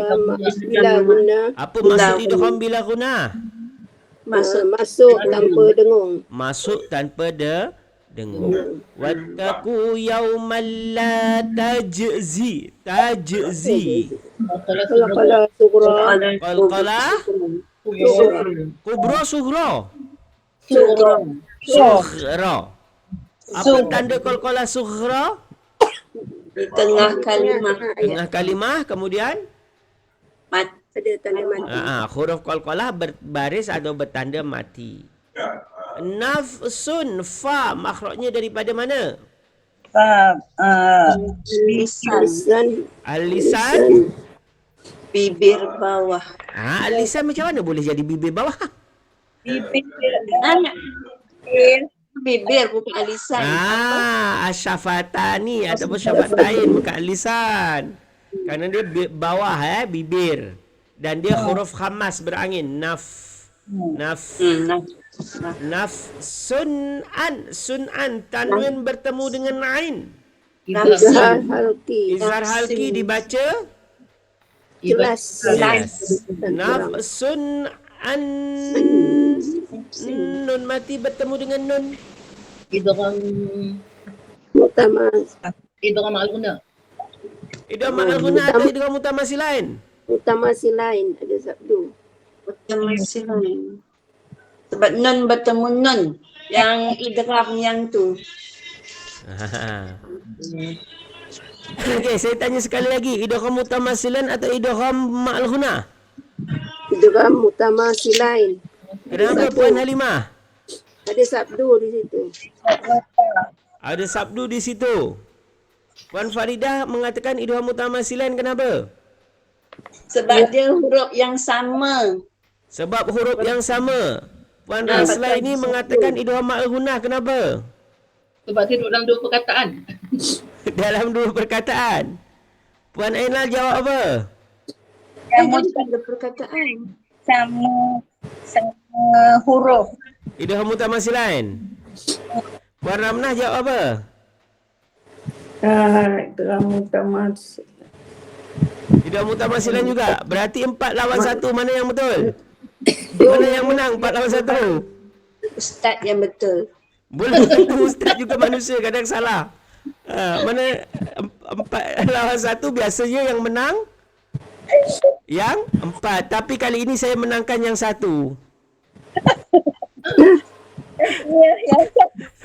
Bila guna. Apa maksud idgham bila guna? Masuk tanpa dengung. Masuk tanpa dengung. Wattaqu yaumal la tajzi. Kalau sugra. Qalqalah. Kubra sughra. Sughra. Apa tanda qalqalah sughra? Di tengah kalimah. Tengah kalimah, kemudian Ada tanda mati. huruf qalqalah berbaris atau bertanda mati. Nafsun fa makhrajnya daripada mana? Lisan. Lisan. Al-lisan. Bibir bawah. Al-lisan macam mana boleh jadi bibir bawah? Anak. Bibir bukan lisan. Asyafatani ataupun syafatain bukan lisan. Kerana dia bawah bibir. Dan dia huruf khamas berangin. Sun'an tanwin bertemu dengan ain. Izhar halki. Izhar halki dibaca Jelas. nafsun an nun mati bertemu dengan nun. Idgham Mutamas. idgham al-guna. Idgham al-ghunna atau idgham mutamasi lain? Mutamasi lain. Ada sabdu. Masih lain. Sebab nun bertemu nun. Yang idgham yang tu. Okey, saya tanya sekali lagi, idgham mutamasilan atau idgham ma'al ghunna? Idgham mutamasi lain. Kenapa Puan Halimah? Ada sabdu di situ. Ada sabdu di situ. Puan Faridah mengatakan idgham mutamasilan, kenapa? Sebab dia huruf yang sama. Sebab huruf yang sama. Puan Rasla ini mengatakan idgham ma'al ghunna, kenapa? Sebab dia duduk dalam dua perkataan. Dalam dua perkataan. Puan Ainal jawab apa? Dia ada perkataan. Sama huruf. Idgham mutamasilan. Puan Ramnah jawab apa? Idgham mutamas. Idgham mutamasilan juga. Berarti 4 lawan 1 mana yang betul? Mana yang menang 4 lawan 1? Ustaz yang betul. Belum tentu ustaz juga manusia, kadang salah. Mana 4 lawan 1 biasanya yang menang yang 4. Tapi kali ini saya menangkan yang 1.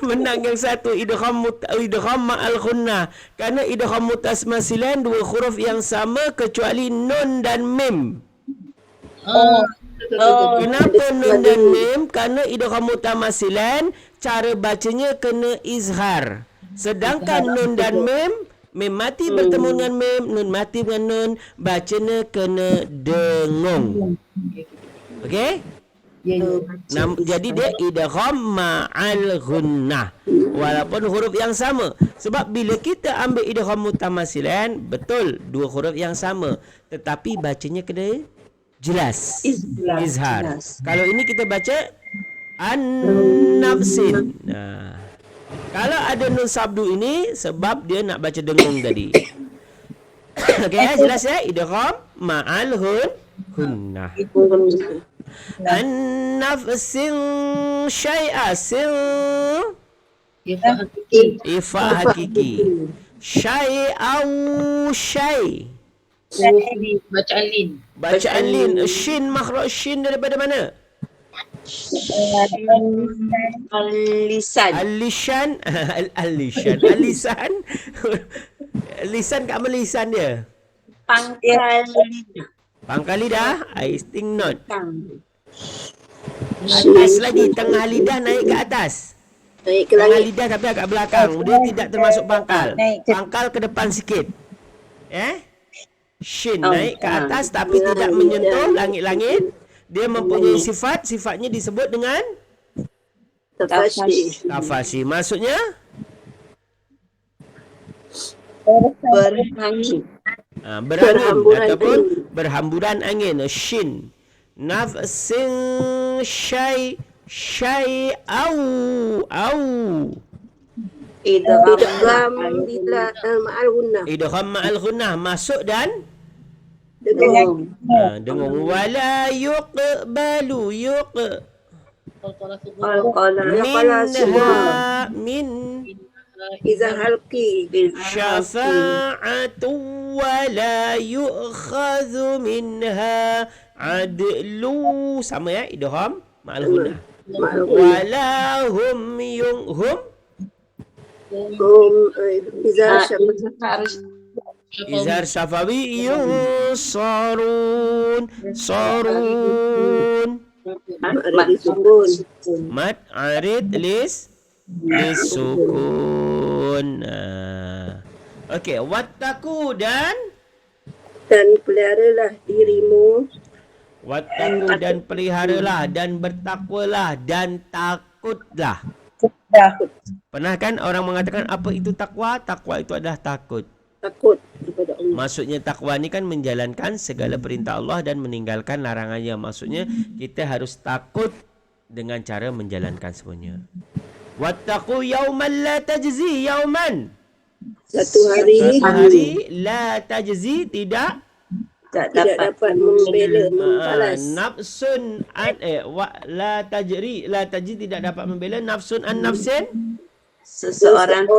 Menang yang 1, idgham ma'al ghunnah. Kerana idgham mutamasilan dua huruf yang sama kecuali nun dan mim. Kenapa nun dan mim? Kerana idgham mutamasilan cara bacanya kena izhar. Sedangkan nun dan mim mati bertemu dengan mim, nun mati dengan nun, bacanya kena dengung. Okey? Jadi dia idgham ma'al ghunnah. Walaupun huruf yang sama. Sebab bila kita ambil idgham mutamasilan, betul dua huruf yang sama, tetapi bacanya kena jelas. Izhar. Kalau ini kita baca an-nafsin. Kalau ada nun sabdu ini sebab dia nak baca dengung tadi. Okey, jelas ya? Idgham ma'al ghunnah. An-nafsin syai'a ifa hakiki. Syai'au syai'. Bacaan lin. Bacaan lin. Shin, makhraj shin daripada mana? Al-lisan. Al-lisan. Al-lisan. Al-lisan. Lisan kat mana lisan dia? Pangkal lidah. Pangkal lidah? I think not. Tang. Atas lagi. Tengah lidah naik ke atas. Naik ke Tengah langit. lidah tapi agak belakang. Dia tidak termasuk pangkal. Pangkal ke depan sikit. Shin naik ke atas tapi tidak menyentuh langit-langit. Dia mempunyai sifat. Sifatnya disebut dengan Tafashi. tafasi. Maksudnya? Berangin. Berangin Berhamburan ataupun angin. berhamburan angin. Shin. Nafsin syai. syai'au au. Idgham bila ma'al gunnah. Idgham ma'al ghunnah, masuk dan Dengung. dengung. Wala yuqbalu min Iza halqi. syafa'atu wala yu'khadhu minha adlu. Sama ya, idgham ma'al ghunnah. Ma'al gunnah. Wala hum Iza syafa'a. izar syafawi sarun Ma'al sukun. mat arid lis sukun. Okey, wattaku dan Dan peliharalah dirimu. wattaku dan peliharalah dan bertakwalah dan takutlah. Dah. Pernah kan orang mengatakan apa itu takwa? Takwa itu adalah takut. Takut kepada Allah. Maksudnya takwa ni kan menjalankan segala perintah Allah dan meninggalkan larangannya. Maksudnya kita harus takut dengan cara menjalankan semuanya. Wattaqu yawman la tajzi yawman. Satu hari La tajzi tidak dapat membela, membalas. nafsun la tajzi tidak dapat membela nafsun an nafsin Seseorang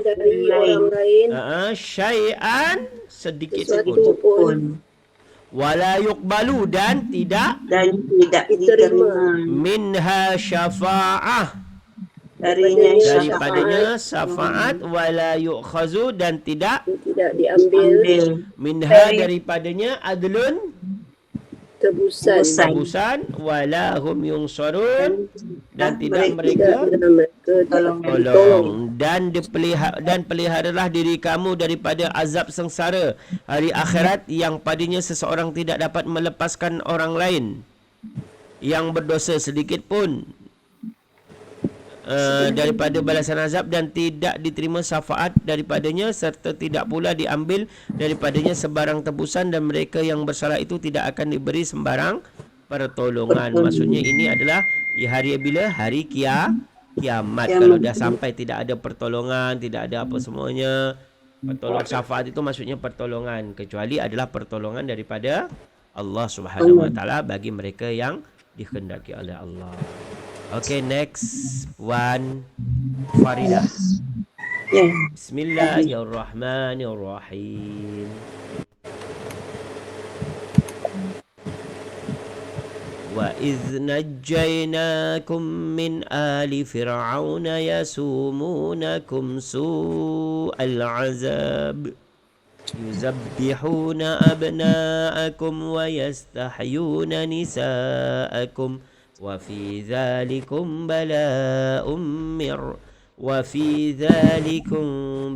dari orang lain. syai'an sedikit Sesuatu pun. pun. Wala yuqbalu dan tidak dan tidak diterima minha syafa'ah daripadanya syafaat. Wala yu'khazu dan tidak diambil minha daripadanya adlun tebusan. Wala hum yunsarun dan tidak mereka tolong. tolong. Dan peliharalah diri kamu daripada azab sengsara hari akhirat yang padanya seseorang tidak dapat melepaskan orang lain yang berdosa sedikit pun daripada balasan azab, dan tidak diterima syafaat daripadanya serta tidak pula diambil daripadanya sebarang tebusan, dan mereka yang bersalah itu tidak akan diberi sembarang pertolongan. Maksudnya ini adalah hari bila? Hari kiamat. Kalau dah sampai tidak ada pertolongan, tidak ada apa semuanya. Pertolongan syafaat itu maksudnya pertolongan, kecuali adalah pertolongan daripada Allah Subhanahu Wa Taala bagi mereka yang dikehendaki oleh Allah. Okay, next one, Farida. Bismillahirrahmanirrahim. وَإِذْ نَجَّيْنَاكُمْ مِنْ آلِ فِرْعَوْنَ يَسُومُونَكُمْ سُوءَ الْعَذَابِ يُذَبِّحُونَ أَبْنَاءَكُمْ وَيَسْتَحْيُونَ نِسَاءَكُمْ وَفِي ذَلِكُمْ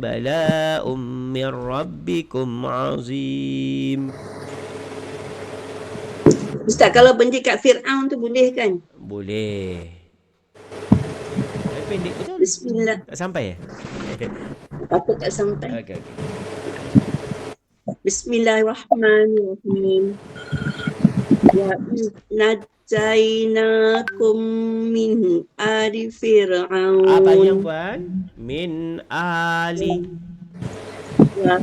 بَلَاءٌ مِّن رَّبِّكُمْ عَظِيمٌ. Ustaz, kalau benci kat Fir'aun tu boleh kan? Boleh. Pendek betul. Bismillah. Tak sampai ya? Apa tak sampai? Okey. Bismillahirrahmanirrahim. Wa najjaynakum min ali Fir'aun. Apa yang puan? Min ali. Wa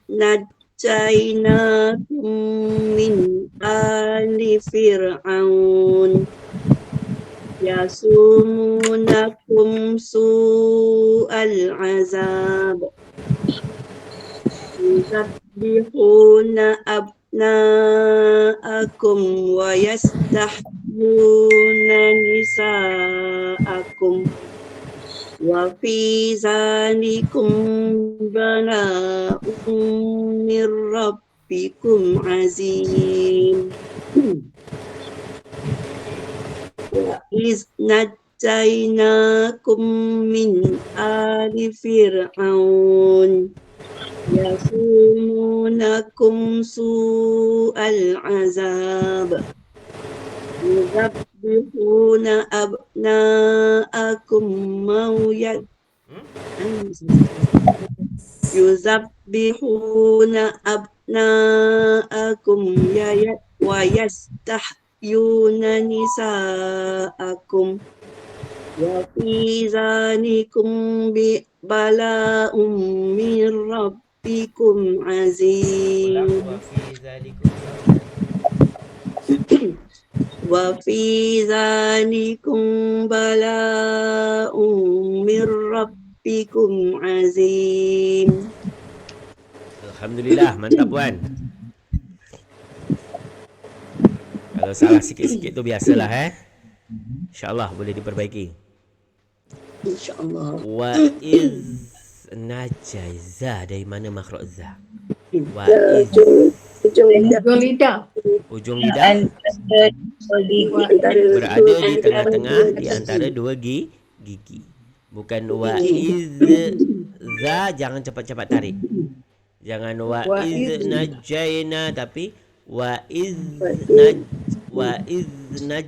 najjaynakum min ali Fir'aun yasumunakum su'al azab yuzabbihuna abna'akum wa yastahyuna nisa'akum wa fi zalikum bala'un min rabbikum azim. Wa iz najjaynakum min ali Fir'aun yasumunakum su'al azab yuzabbihuna abna'akum yuzabbihuna abna'akum wa nisa'akum wa fi zalikum bala'um min rabbikum azim. Wa fi zalikum Wa fi zalikum bala'um min rabbikum azim. Alhamdulillah, mantap Puan. Kalau salah sikit-sikit tu biasalah InsyaAllah boleh diperbaiki. InsyaAllah. Wa iz najai za, dari mana makhraj za? Wa iz Ujung lidah. Ujung lidah. ujung lidah Antara Antara berada di tengah-tengah di antara dua gigi. Bukan wa iz za, jangan cepat-cepat tarik. Jangan wa Wa iz iz. najaina, tapi wa iz naj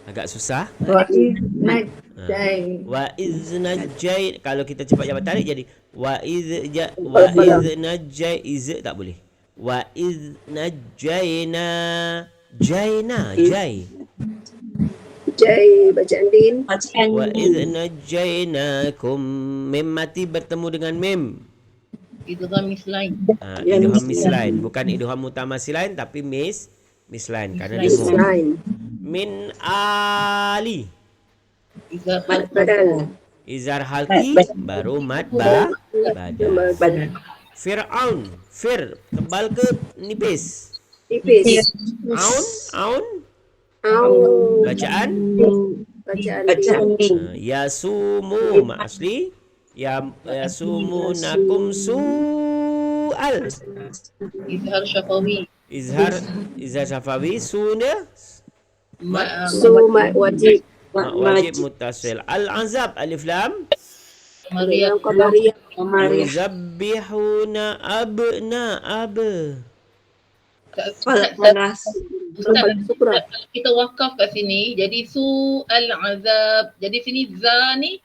agak susah. Wa iz najai. Wa iz najai, kalau kita cepat-cepat tarik jadi wa iz najai, iz tak boleh. Wa iz najaina, jai. Jai bacaan din. Bacaan Wa iz najainakum, mim mati bertemu dengan mim. Idgham mislain. Idgham mislain, bukan idgham mutamasilain tapi mislain karena dia mum. Lain. Min ali Idgham Badan. izar halki baru mad badan. Fir'aun, tebal ke nipis? Tipis. Aun Au. bacaan Bacaan bacaan din. din. yasumu mak asli yasumunakum su'al. izhar syafawi. Izhar syafawi sunya So mat wajib. mak wajib muttasil. Al-azab alif lam Maria. Yang qabariyah. Maria. yuzabbihuna abna'ab. Falas. Sukra. Kalau kita wakaf kat sini, jadi su'al azab. Jadi sini za ni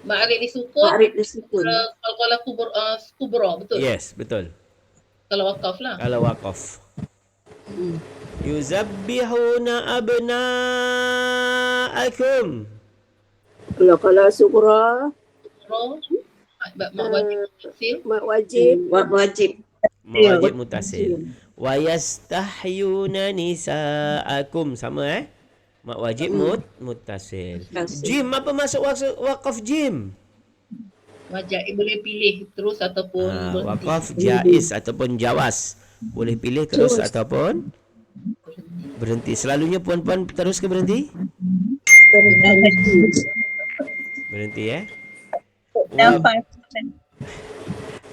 ma'arif disukun. Ma'arif disukun. Kalau kubra, betul? Yes, betul. Kalau wakaf lah. Kalau waqaf. Yuzabbihuna abna'akum. Kalau sukra. Mak wajib tafsir. Mat wajib. Wajib. Wajib mutasil. Wa yastahyuna nisa'akum, sama mak wajib muttasil. Muttasil. Jim, apa masuk waqaf jim? Wajib boleh pilih terus ataupun berhenti. Waqaf jaiz ataupun jawas. Boleh pilih terus ataupun berhenti. Selalunya puan-puan terus ke berhenti? Berhenti Nampak.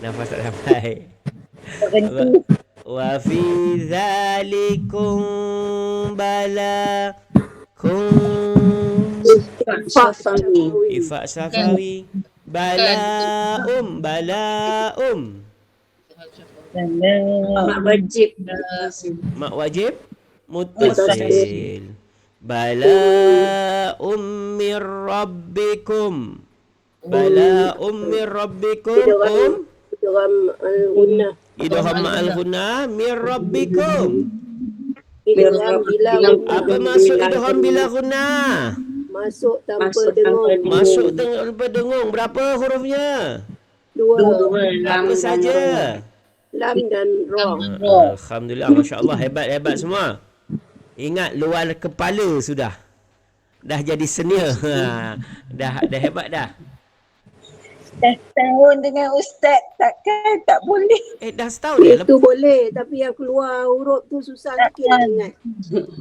Nafas tak sampai. Berhenti. Wa fi dzalikum balakum Fasawi. ifa safawi balaum Mak wajib. mak wajib muttasil balaum mir rabbikum Idgham al-gunnah. idgham ma'al ghunna mir rabbikum. Idgham bila Apa maksud idgham bila ghunna? masuk tanpa Masuk dengung. tanpa Masuk tanpa dengung. Berapa hurufnya? Dua. Apa saja? Lam dan ra. Alhamdulillah, masya-Allah, hebat semua. Ingat luar kepala sudah. Dah jadi senior. Dah hebat dah. Dah tahun dengan ustaz, takkan tak boleh. Dah setahun dah. Itu boleh tapi yang keluar huruf tu susah sikit nak ingat.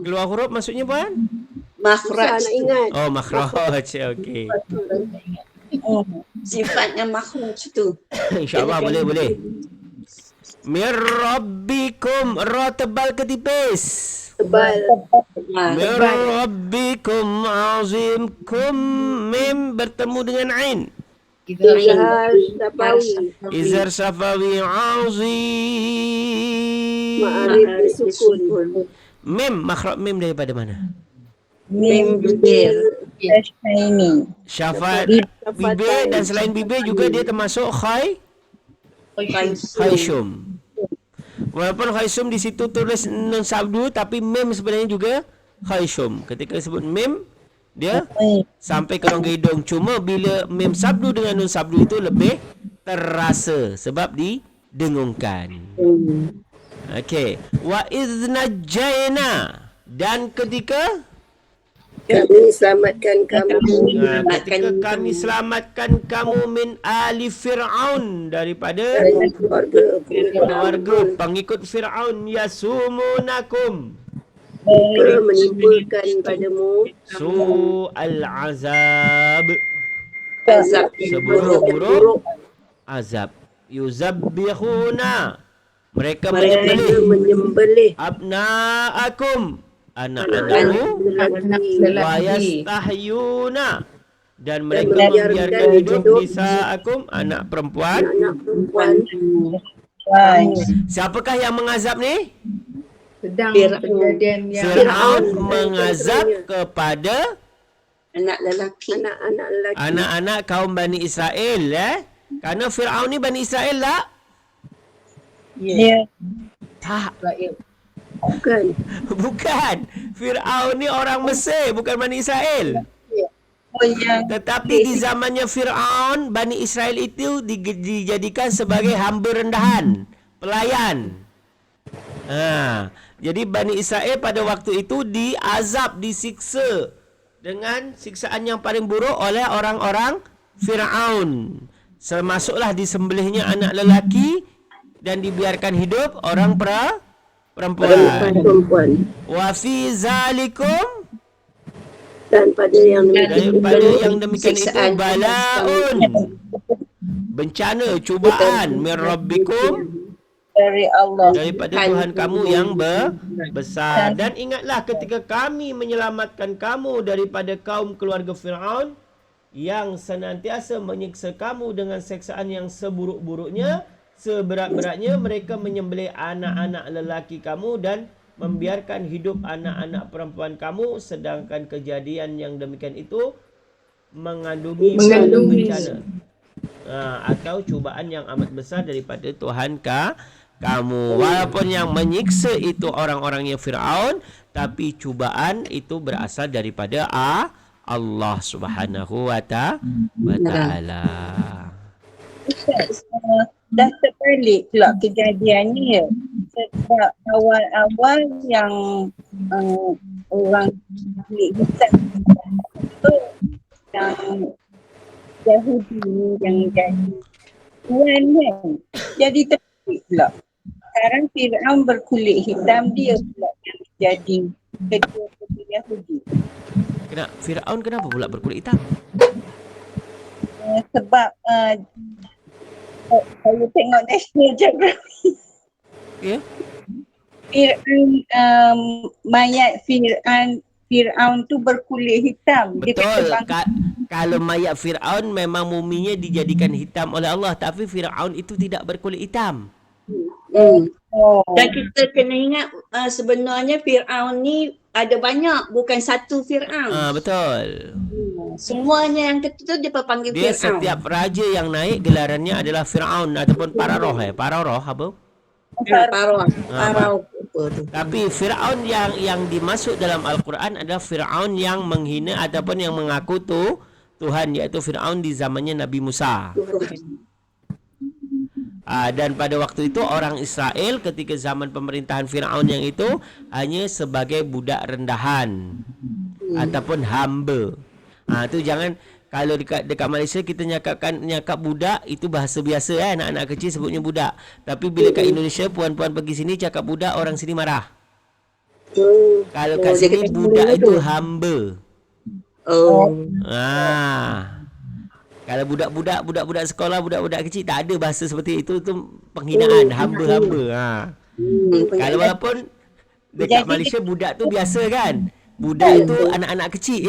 Keluar huruf maksudnya puan? Susah Makhraj. nak ingat. Oh, makhraj. Okey. Sifatnya makhraj tu. InsyaAllah boleh. Mir rabbikum, ra tebal ke tipis? Tebal. Mir rabbikum azim, kum mim bertemu dengan ain. Izhar safawi. Izhar safawi azim. Ma'arif disukun. Mim, makhraj mim daripada mana? Mim bibir. Ini. Syafat bibir, dan selain bibir juga dia termasuk khayshum. Walaupun Khaisum di situ tulis nun sabdu, tapi mim sebenarnya juga Khaisum. Ketika sebut mim, dia sampai ke rongga hidung. Cuma bila mim sabdu dengan nun sabdu itu lebih terasa sebab didengungkan. Okey. Wa idznajayna, dan ketika Kami selamatkan kamu. ketika kami selamatkan kamu min ali Fir'aun, daripada Dari keluarga keluarga pengikut Fir'aun, yasumunakum mereka menimpakan padamu su'al azab, Azab seburuk-buruk azab. Yuzabbihuna, mereka mereka menyembelih menyembelih abna'akum, anak-anakmu, Anak wa lelaki. yastahyuna, dan mereka membiarkan membiarkan hidup hidup nisa'akum, anak perempuan. anak perempuan. Siapakah yang mengazab ni? Sedang Fir'aun. kejadian yang Fir'aun dan mengazab tenteranya. kepada anak lelaki. Anak-anak lelaki. anak-anak kaum Bani Israel, Kerana Fir'aun ni Bani Israel tak? Ya. Tak. Israel. Bukan. Bukan. Fir'aun ni orang Mesir, bukan Bani Israel. Oh, yang Tetapi di zamannya Fir'aun, Bani Israel itu dijadikan sebagai hamba rendahan, pelayan. Jadi Bani Israel pada waktu itu diazab, disiksa dengan siksaan yang paling buruk oleh orang-orang Fir'aun. Termasuklah disembelihnya anak lelaki dan dibiarkan hidup orang perempuan. Wa fi zalikum, Dan pada yang daripada yang demikian itu Siksaan. balaun, bencana, cubaan, min rabbikum, dari Allah. daripada Tuhan kamu yang besar. Dan ingatlah ketika kami menyelamatkan kamu daripada kaum keluarga Fir'aun yang senantiasa menyiksa kamu dengan seksaan yang seburuk-buruknya, seberat-beratnya. Mereka menyembelih anak-anak lelaki kamu dan membiarkan hidup anak-anak perempuan kamu, sedangkan kejadian yang demikian itu mengandungi bencana atau cubaan yang amat besar daripada Tuhan kamu. Walaupun yang menyiksa itu orang-orangnya Fir'aun, tapi cubaan itu berasal daripada Allah Subhanahu wa ta'ala. Ustaz, dah terbalik pula kejadian ni ya. Sebab awal-awal yang orang kulit hitam tu yang Yahudi ni yang jadi tuan kan. Jadi terbalik pula. Sekarang Fir'aun berkulit hitam, dia pula yang jadi ketua Yahudi. Fir'aun kenapa pula berkulit hitam? Sebab saya tengok National Geographic. Ya. Fir'aun, mayat Fir'aun tu berkulit hitam. Dia Betul. kata Kalau mayat Fir'aun memang muminya dijadikan hitam oleh Allah, tapi Fir'aun itu tidak berkulit hitam. Dan kita kena ingat sebenarnya Fir'aun ni ada banyak, bukan satu Fir'aun. Betul. Semuanya yang ketiga dia panggil Dia Fir'aun. setiap raja yang naik gelarannya adalah Fir'aun ataupun Pararoh. Pararoh apa? Parau apa tu. Tapi Fir'aun yang dimasuk dalam Al-Quran adalah Fir'aun yang menghina ataupun yang mengaku Tuhan, iaitu Fir'aun di zamannya Nabi Musa. Dan pada waktu itu orang Israel ketika zaman pemerintahan Fir'aun yang itu hanya sebagai budak rendahan ataupun hamba. Tu jangan, kalau dekat Malaysia kita nyakap budak itu bahasa biasa, anak-anak kecil sebutnya budak. Tapi bila kat Indonesia puan-puan pergi sini cakap budak, orang sini marah. Kalau kat sini budak itu hamba. Kalau budak-budak sekolah, budak-budak kecil tak ada bahasa seperti itu, penghinaan, hamba-hamba. Kalau walaupun dekat Malaysia budak tu biasa kan. Budak itu anak-anak kecil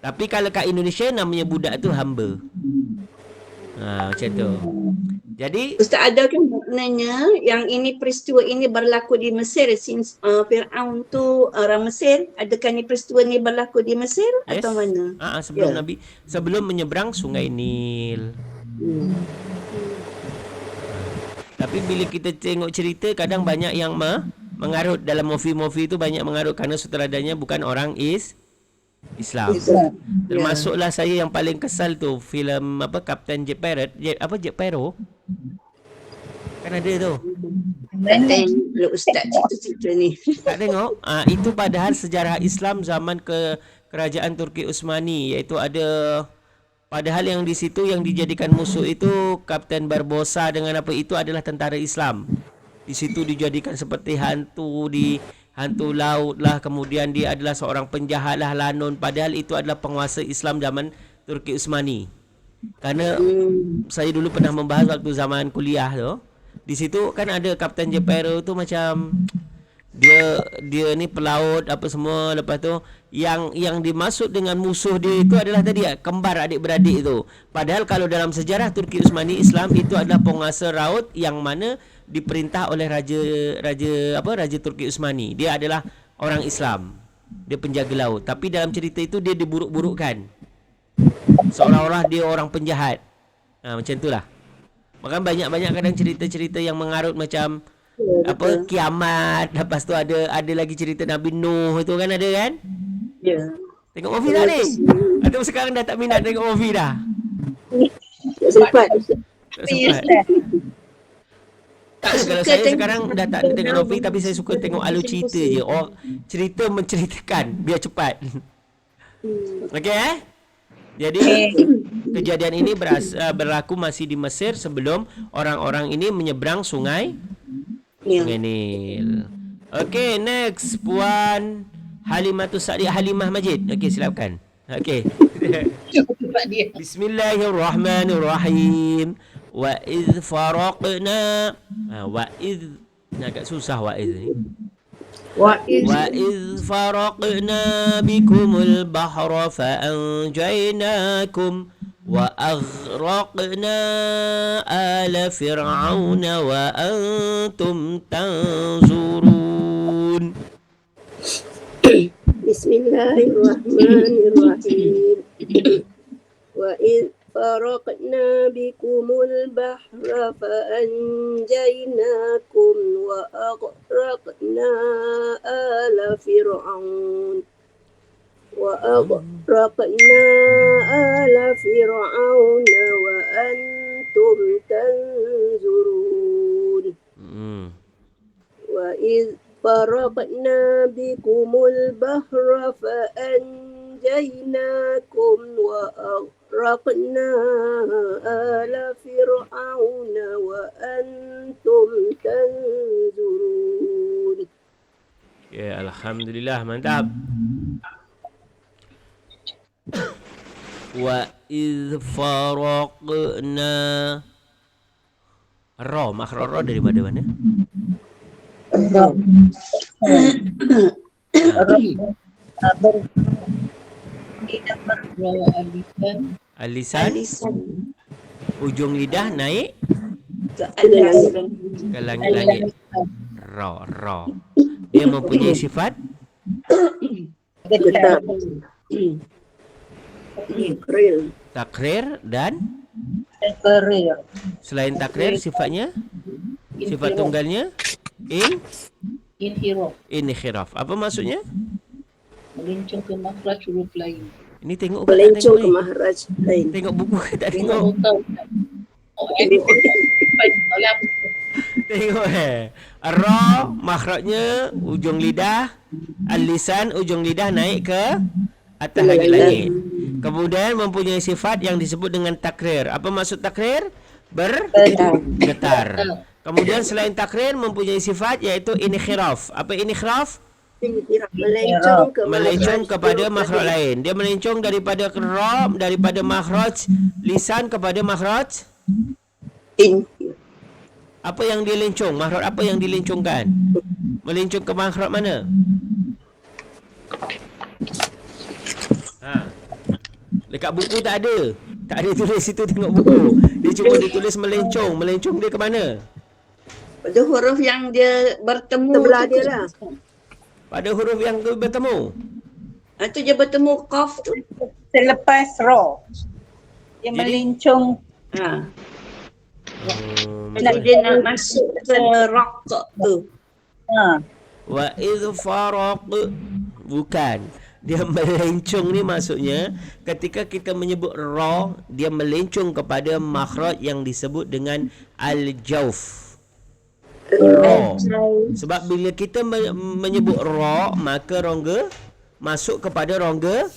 Tapi kalau kat Indonesia namanya budak tu hamba. Macam tu. Jadi Ustaz, ada kan maknanya yang ini peristiwa ini berlaku di Mesir, since Fir'aun tu orang Mesir, adakah ni peristiwa ni berlaku di Mesir atau mana? Sebelum Nabi, sebelum menyeberang Sungai Nil. Tapi bila kita tengok cerita, kadang banyak yang mengarut dalam movie tu, banyak mengarut kerana sutradaranya bukan orang Islam. Termasuklah saya yang paling kesal tu filem Captain Jack Sparrow. Kan ada tu. Kata Ustaz cerita ni. Tak tengok? Itu padahal sejarah Islam zaman kerajaan Turki Utsmani, iaitu ada, padahal yang di situ yang dijadikan musuh itu Kapten Barbossa dengan itu adalah tentara Islam. Di situ dijadikan seperti hantu laut lah, kemudian dia adalah seorang penjahat lah, lanun, padahal itu adalah penguasa Islam zaman Turki Utsmani. Kerana saya dulu pernah membahas waktu zaman kuliah tu. Di situ kan ada Kapten Jack Sparrow tu, macam dia ni pelaut apa semua. Lepas tu yang dimaksud dengan musuh dia itu adalah tadi kembar adik-beradik tu. Padahal kalau dalam sejarah Turki Utsmani Islam itu adalah penguasa laut yang mana diperintah oleh raja Turki Utsmani. Dia adalah orang Islam. Dia penjaga laut. Tapi dalam cerita itu dia diburuk-burukkan. Seolah-olah dia orang penjahat. Macam itulah. Maka banyak-banyak kadang cerita-cerita yang mengarut macam kiamat. Lepas tu ada lagi cerita Nabi Nuh itu kan, ada kan? Ya. Tengok movie tak ni? Atau sekarang dah tak minat tengok movie dah? Tak sempat. Tak sempat. Kalau saya sekarang dah tak ada tengok movie, tapi saya suka tengok alur cerita je. Cerita menceritakan biar cepat. Okey Jadi kejadian ini berlaku masih di Mesir sebelum orang-orang ini menyeberang sungai Nil. Okey, next Puan Halimatus Sa'diyah Halimah Majid. Okey, silakan. Okey. Bismillahirrahmanirrahim. Wa idh faraqna. Wa idh agak susah wa idh ni. وَإِذْ فَرَقْنَا بِكُمُ الْبَحْرَ فَأَنْجَيْنَاكُمْ وَأَغْرَقْنَا آلَ فِرْعَوْنَ وَأَنْتُمْ تَنْظُرُونَ. Bismillahirrahmanirrahim. وَإِذْ فرقنا بكم البحر فأنجيناكم وأغرقنا آل فرعون وأنتم تنظرون. وإذ فرقنا بكم البحر فأنجيناكم وأغرقنا آل فرعون وأنتم تنظرون. Ya, alhamdulillah, mantap. Wa idh faraqna. Makhraj ra daripada mana? Alisan. Ujung lidah naik Ke langit-langit. Ra. Dia mempunyai sifat takrir dan selain takrir sifatnya, sifat tunggalnya inhiraf. Apa maksudnya? Melencong ke makhraj huruf lain. Ini tengok Melencong ke mahraj lain. Tengok buku ke tak tengok? Tengok Ra makhrajnya ujung lidah, al-lisan ujung lidah naik ke atas langit-langit. Kemudian mempunyai sifat yang disebut dengan takrir. Apa maksud takrir? Bergetar. Kemudian selain takrir mempunyai sifat iaitu inkhiraf. Apa inkhiraf? Melencong kepada makhraj lain. Dia melencong daripada ra, daripada makhraj lisan kepada makhraj apa yang dia lencong? Makhraj apa yang dilencongkan? Melencong ke makhraj mana? Dekat buku tak ada. Tak ada tulis situ, tengok buku. Dia cuma ditulis melencong. Melencong dia ke mana? pada huruf yang dia bertemu Sebelah tu. dia lah. Pada huruf yang bertemu. Itu dia bertemu qaf tu. Selepas ra. Dia Jadi- melencong. Jadi dia nak masuk ke rokok tu. Wa idh faraq, bukan. Dia melencong ni maksudnya ketika kita menyebut ra, dia melencong kepada makhraj yang disebut dengan al-jauf. Ra. Sebab bila kita menyebut ra, maka rongga masuk kepada rongga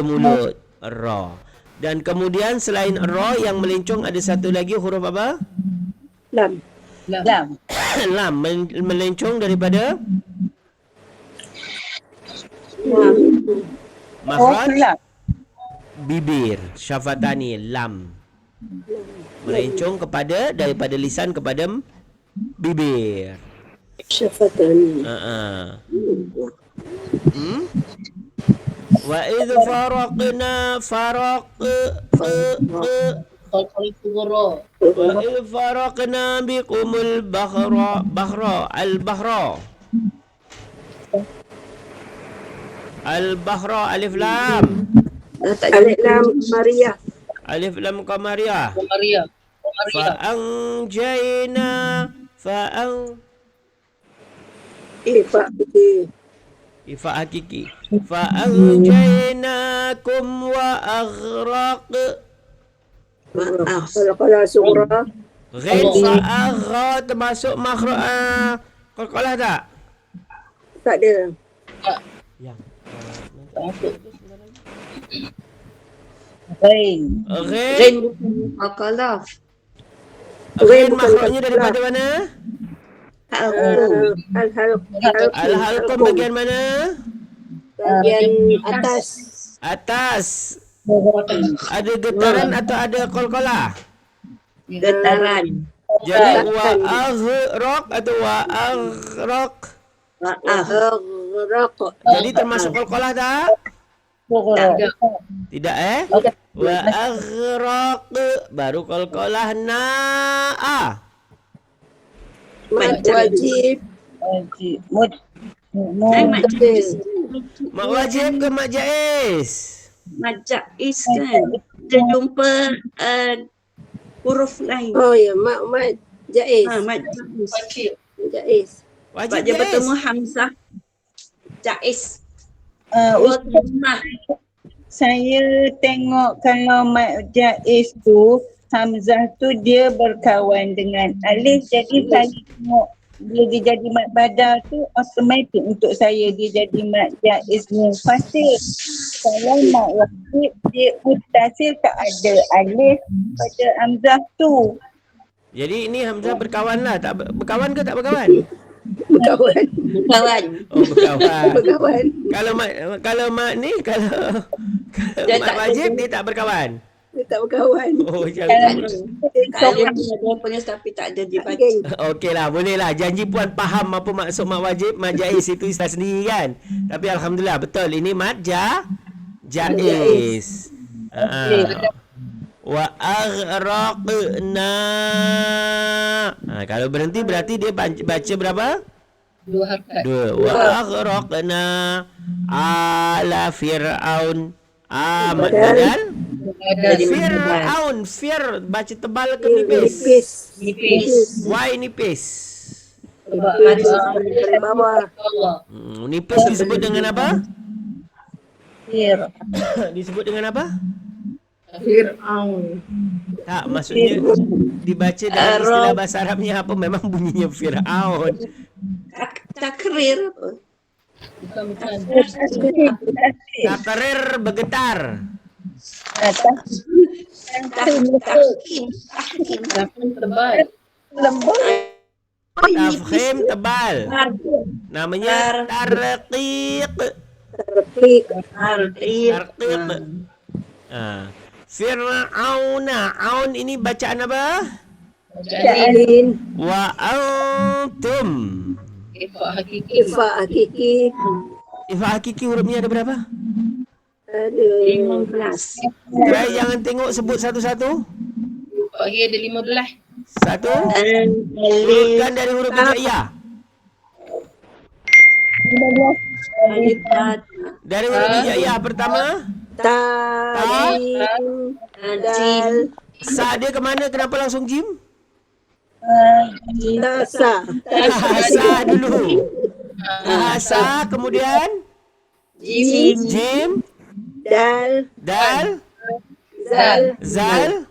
mulut, ra. Dan kemudian selain ra yang melencong ada satu lagi huruf apa? Lam. Lam melencong daripada makhraj bibir, syafatani, lam. Melencong daripada lisan kepada bibir. Syafatani. Wa idh faraqna wa idh faraqna bikumul al-bahra alif lam. Alif lam Maria. Alif lam qamariyah. Ifa hakiki. Fa anjaynakum wa aghraq. Qalqalah sughra. Ghain fa termasuk makhraj qalqalah tak? Tak ada. Yang Ghain. Ghain bukan qalqalah. Ghain makhrajnya daripada mana? Al-halqum bagian mana? Bagian atas. Atas. Ada getaran atau ada qalqalah? Getaran. Jadi wa aghraq atau wa aghraq. Aghraq. Jadi termasuk qalqalah tak? Tidak Wa aghraq baru qalqalah na'a. Wajib. Mak wajib ke mak jaiz? Mak jaiz kan. Kita jumpa huruf lain. Oh ya, mak jaiz. Mak jaiz. Jaiz. Wajib Sebab dia jaiz. bertemu hamzah jaiz. Saya tengok kalau mat jaiz tu hamzah tu dia berkawan dengan alif, jadi saya tengok bila dia jadi mat badal tu automatik untuk saya dia jadi mat jaiz mufasil. Kalau mat wajib dia mutasil tak ada alif pada hamzah tu. Jadi ini hamzah berkawan lah. Tak berkawan ke tak berkawan? Berkawan. Oh berkawan. Berkawan. Kalau mak ni kalau Dia mak tak wajib ada. dia tak berkawan. Dia tak berkawan. Oh macam tu. Dia punya tapi tak ada dibaca. Okeylah, boleh lah. Janji puan faham apa maksud mat wajib, mat jaiz itu istilah sendiri kan. Tapi alhamdulillah betul ini mat jaiz. Wa aghraqna. Kalau berhenti berarti dia baca berapa? 2 harakat. 2. Wa aghraqna ala fir'aun. Badal Fir'aun. Baca tebal ke nipis? Nipis. Why nipis? Dari bawah. Nipis disebut dengan apa? Disebut dengan apa? Fir'aun. Tak, maksudnya dibaca dalam istilah bahasa Arabnya apa? Memang bunyinya Fir'aun. Takrir. Bukan. Takrir bergetar. Tahkim. Tahkim tebal. Tafkhim tebal. Namanya tarqiq. Tarqiq. Fir'auna. Aun ini bacaan apa? Jalin. Wa antum. Ifa hakiki. Ifa hakiki. Ifa hakiki hurufnya ada berapa? Ada 15. Saya jangan tengok sebut satu-satu. Bagi ada 15. Satu. Urutkan dari huruf hijaiyah. Alif Dari huruf hijaiyah pertama. ta, jim, dal, Sa dia ke mana? Kenapa langsung jim? Sa. Sa dulu. Sa kemudian jim, Dal. dal, Zal. zal,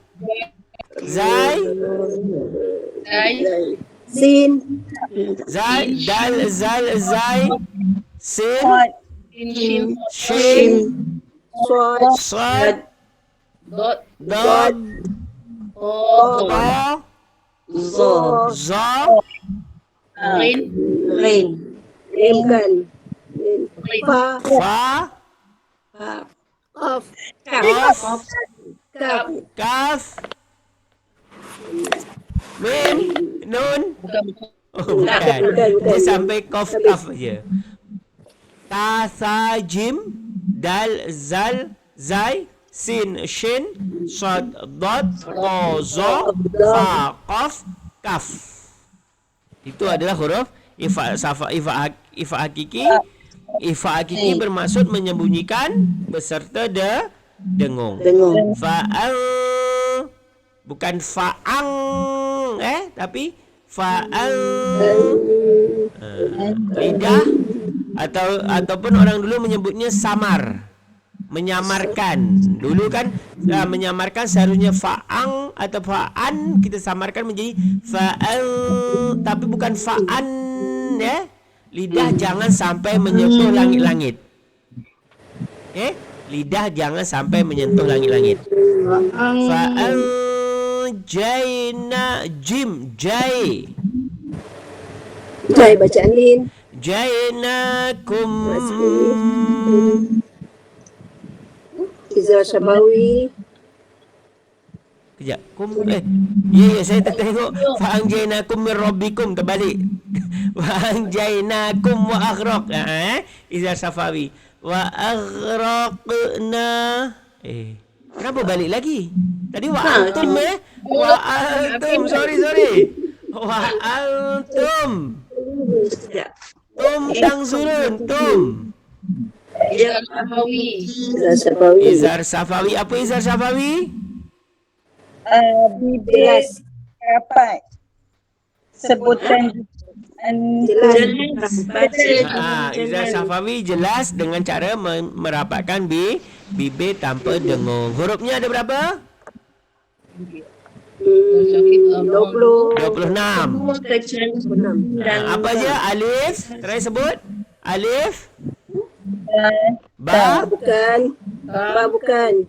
zai, Sin. zai, dal, zal, zai, sin, Shin, shin, Sod. sad, dot, dot, o, to, Zo. zo, rin, Rain. Rim kan. Fa. fa, Of. qaf, Kaf. kaf, mim, nun. bukan Oh, bukan. Dia sampai kof kaf aja. Ta, sa, jim, dal, zal, zai, sin, shin, sad, dot, to, zo, fa, qaf, kaf. Itu adalah huruf ifa, safa, ifa hakiki. Ifa hakiki bermaksud menyembunyikan beserta dengung. Dengung. Fa'ang, bukan fa'ang, tapi fa'ang. Lidah ataupun orang dulu menyebutnya samar, menyamarkan. Dulu kan menyamarkan seharusnya fa'ang atau fa'an, kita samarkan menjadi fa'ang, tapi bukan fa'an, ya. Lidah jangan sampai menyentuh langit-langit. Lidah jangan sampai menyentuh langit-langit. Fa'ang jaina jim jai. Jai bacaan Lin. Jainakum. Izra Syabawi. Kejap. Ya, saya tengok. Fa'ang jainakum min rabbikum, terbalik. Fa'ang jainakum wa aghraq. Izar Safawi. Wa aghraqna. Kenapa balik lagi? Tadi wa antum Wa antum. Sorry. Wa antum. Tum tangzurun. Tum. Izar Safawi. Izra Syabawi. Izar Safawi. Apa Izar Safawi? Bibir rapat. Sebutan Jelas. Izar Safawi jelas dengan cara merapatkan bibir tanpa dengung. Hurufnya ada berapa? 20. 26. Apa aja? Alif. Try sebut. Alif. Ba. Bukan. Ba bukan.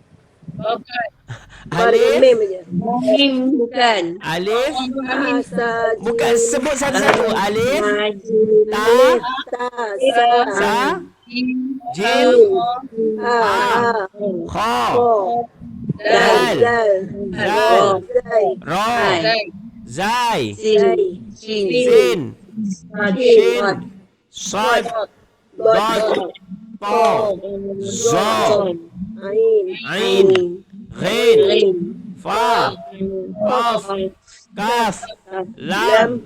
Alif. Mim aja. Mim bukan. Alif. Asa. Bukan, sebut satu-satu. Alif. Ta. Ta. Sa. Jim. Ha. Kha. Ko. Dal. Dal. Zal. Zai. Ro. Zai. Sin. Shin. Sin. Shin. Sad. Dot. To. Zo. Ain. Ain. Ghin. Rain. Fa. Qaf. Kaf. Lam.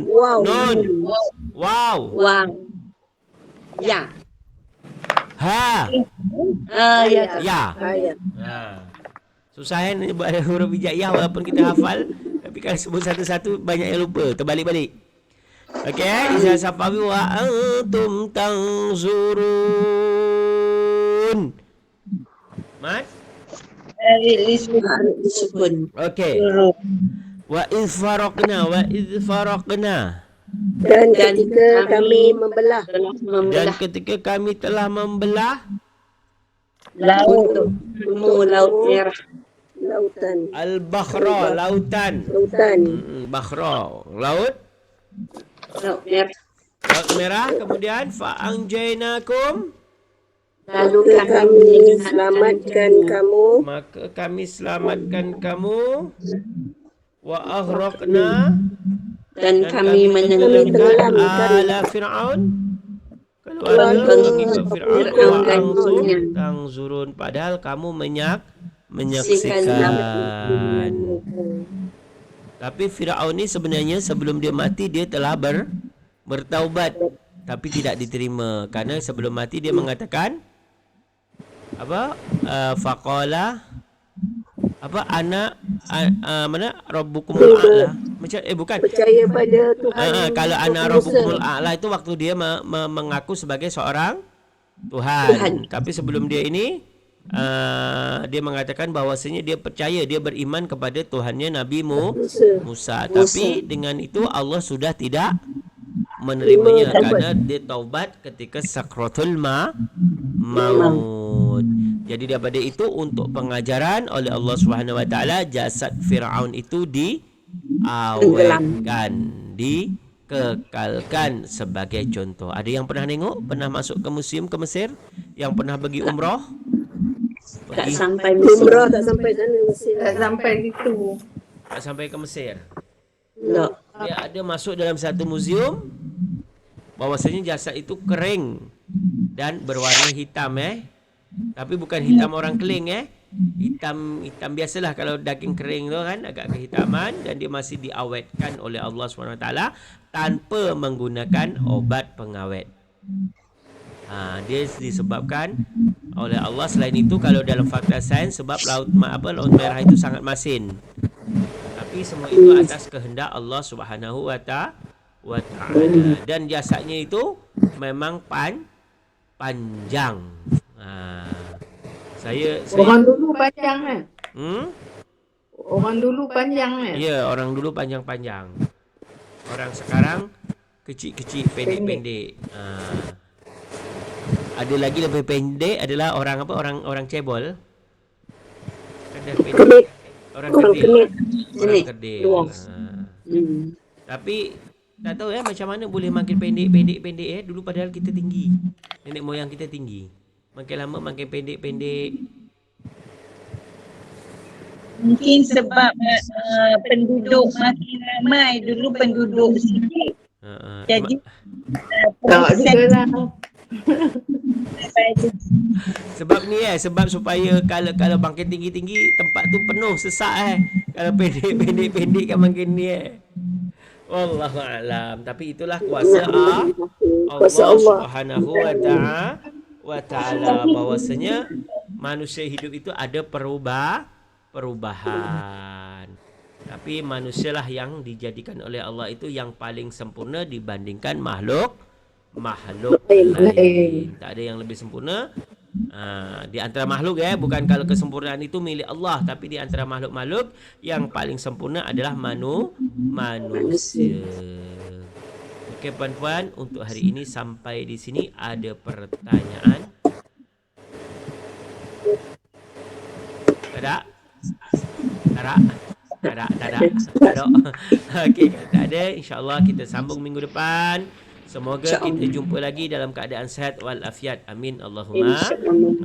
Wow. Nun. Waw. Wang. Ya. Ha. Ya. Ya. Ayat. Susah kan buat huruf hijaiyah walaupun kita hafal, tapi kalau sebut satu-satu banyak yang lupa, terbalik-balik. Okey, Izar Safawi wa antum tangzurun. Mat? Sukun. Okey. Wa iz faraqna. Dan ketika kami membelah Dan ketika kami telah membelah laut. Laut merah. lautan. al-bakhra, lautan. Bakhra, laut. Laut merah. Laut merah. Kemudian fa'anjainakum, Lalu Kami selamatkan kamu maka kami selamatkan kamu. Wa aghraqna, dan kami menenggelamkan ala Fir'aun, keluarga pengikut Fir'aun. Wa antum tangzurun, padahal kamu menyaksikan. Tapi Fir'aun ni sebenarnya sebelum dia mati dia telah bertaubat, tapi tidak diterima kerana sebelum mati dia mengatakan apa? Faqala apa? Ana mana Rabbukumul A'la. Macam bukan. Percaya pada Tuhan. Kalau ana Rabbukumul A'la itu waktu dia mengaku sebagai seorang Tuhan. Tapi sebelum dia ini dia mengatakan bahawasanya dia percaya, dia beriman kepada Tuhannya Nabi Musa. Tapi dengan itu Allah sudah tidak menerimanya kerana dia taubat ketika sakratul maut. Jadi daripada itu untuk pengajaran oleh Allah Subhanahu Wa Taala, jasad Firaun itu diawetkan, dikekalkan sebagai contoh. Ada yang pernah tengok, pernah masuk ke museum ke Mesir, yang pernah pergi umrah? Tak sampai Mesir. Umrah tak sampai sana Mesir. Tak sampai situ. Tak sampai ke Mesir. Tak. Dia ada masuk dalam satu museum, bahawasanya jasad itu kering dan berwarna hitam Tapi bukan hitam orang keling hitam biasalah kalau daging kering tu kan, agak kehitaman, dan dia masih diawetkan oleh Allah SWT tanpa menggunakan obat pengawet. Dia disebabkan oleh Allah. Selain itu, kalau dalam fakta sains, sebab laut merah itu sangat masin. Tapi semua itu atas kehendak Allah Subhanahu Wa Taala. Dan jasadnya itu memang panjang. Saya Orang dulu panjang Orang dulu panjang Ya, orang dulu panjang-panjang. Orang sekarang kecil-kecil, pendek-pendek. Ada lagi lebih pendek adalah orang orang cebol. Ada pendek. Orang kerdil. Tapi tak tahu macam mana boleh makin pendek. Dulu padahal kita tinggi. Nenek moyang kita tinggi. Makin lama makin pendek. Mungkin sebab penduduk makin ramai, dulu penduduk sikit. Jadi sebab ni sebab supaya kalau makin tinggi-tinggi tempat tu penuh sesak Kalau pendek kan makin ni Wallahu a'lam. Tapi itulah kuasa Allah Subhanahu wa ta'ala, bahwasanya manusia hidup itu ada perubahan. Tapi manusialah yang dijadikan oleh Allah itu yang paling sempurna dibandingkan makhluk lain. Tak ada yang lebih sempurna di antara makhluk bukan kalau kesempurnaan itu milik Allah, tapi di antara makhluk-makhluk yang paling sempurna adalah manusia. Okey puan-puan, untuk hari ini sampai di sini. Ada pertanyaan? Tak ada. Okey, tak ada. InsyaAllah kita sambung minggu depan. Semoga kita jumpa lagi dalam keadaan sehat wal afiat. Amin. Allahumma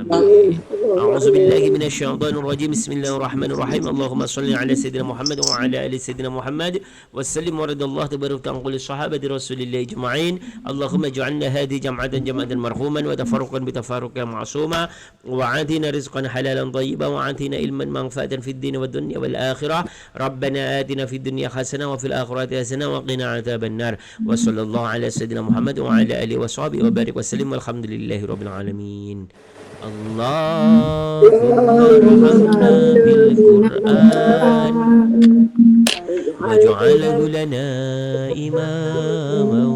amin. A'udzu billahi minasyaitonir rajim. Bismillahirrahmanirrahim. Allahumma shalli ala sayyidina Muhammad wa ala ali sayyidina Muhammad wa sallim wa radallahu tabaraka an qul sahabati Rasulillah ajma'in. Allahumma ij'alna hadhi jam'atan marhuman wa tafarruqan bi tafarruqin ma'suma wa atina rizqan halalan tayyiban wa atina ilman manfa'atan fid din wad dunya wal akhirah. Rabbana atina fid dunya hasanah wa fil akhirati hasanah wa qina adzaban nar. Wa sallallahu ala sayyidina Muhammad wa ala alihi wa sahbihi wa barik wa sallim walhamdulillahi rabbil alamin. Allahumma arhamna bil Qur'an waj'alhu lana imama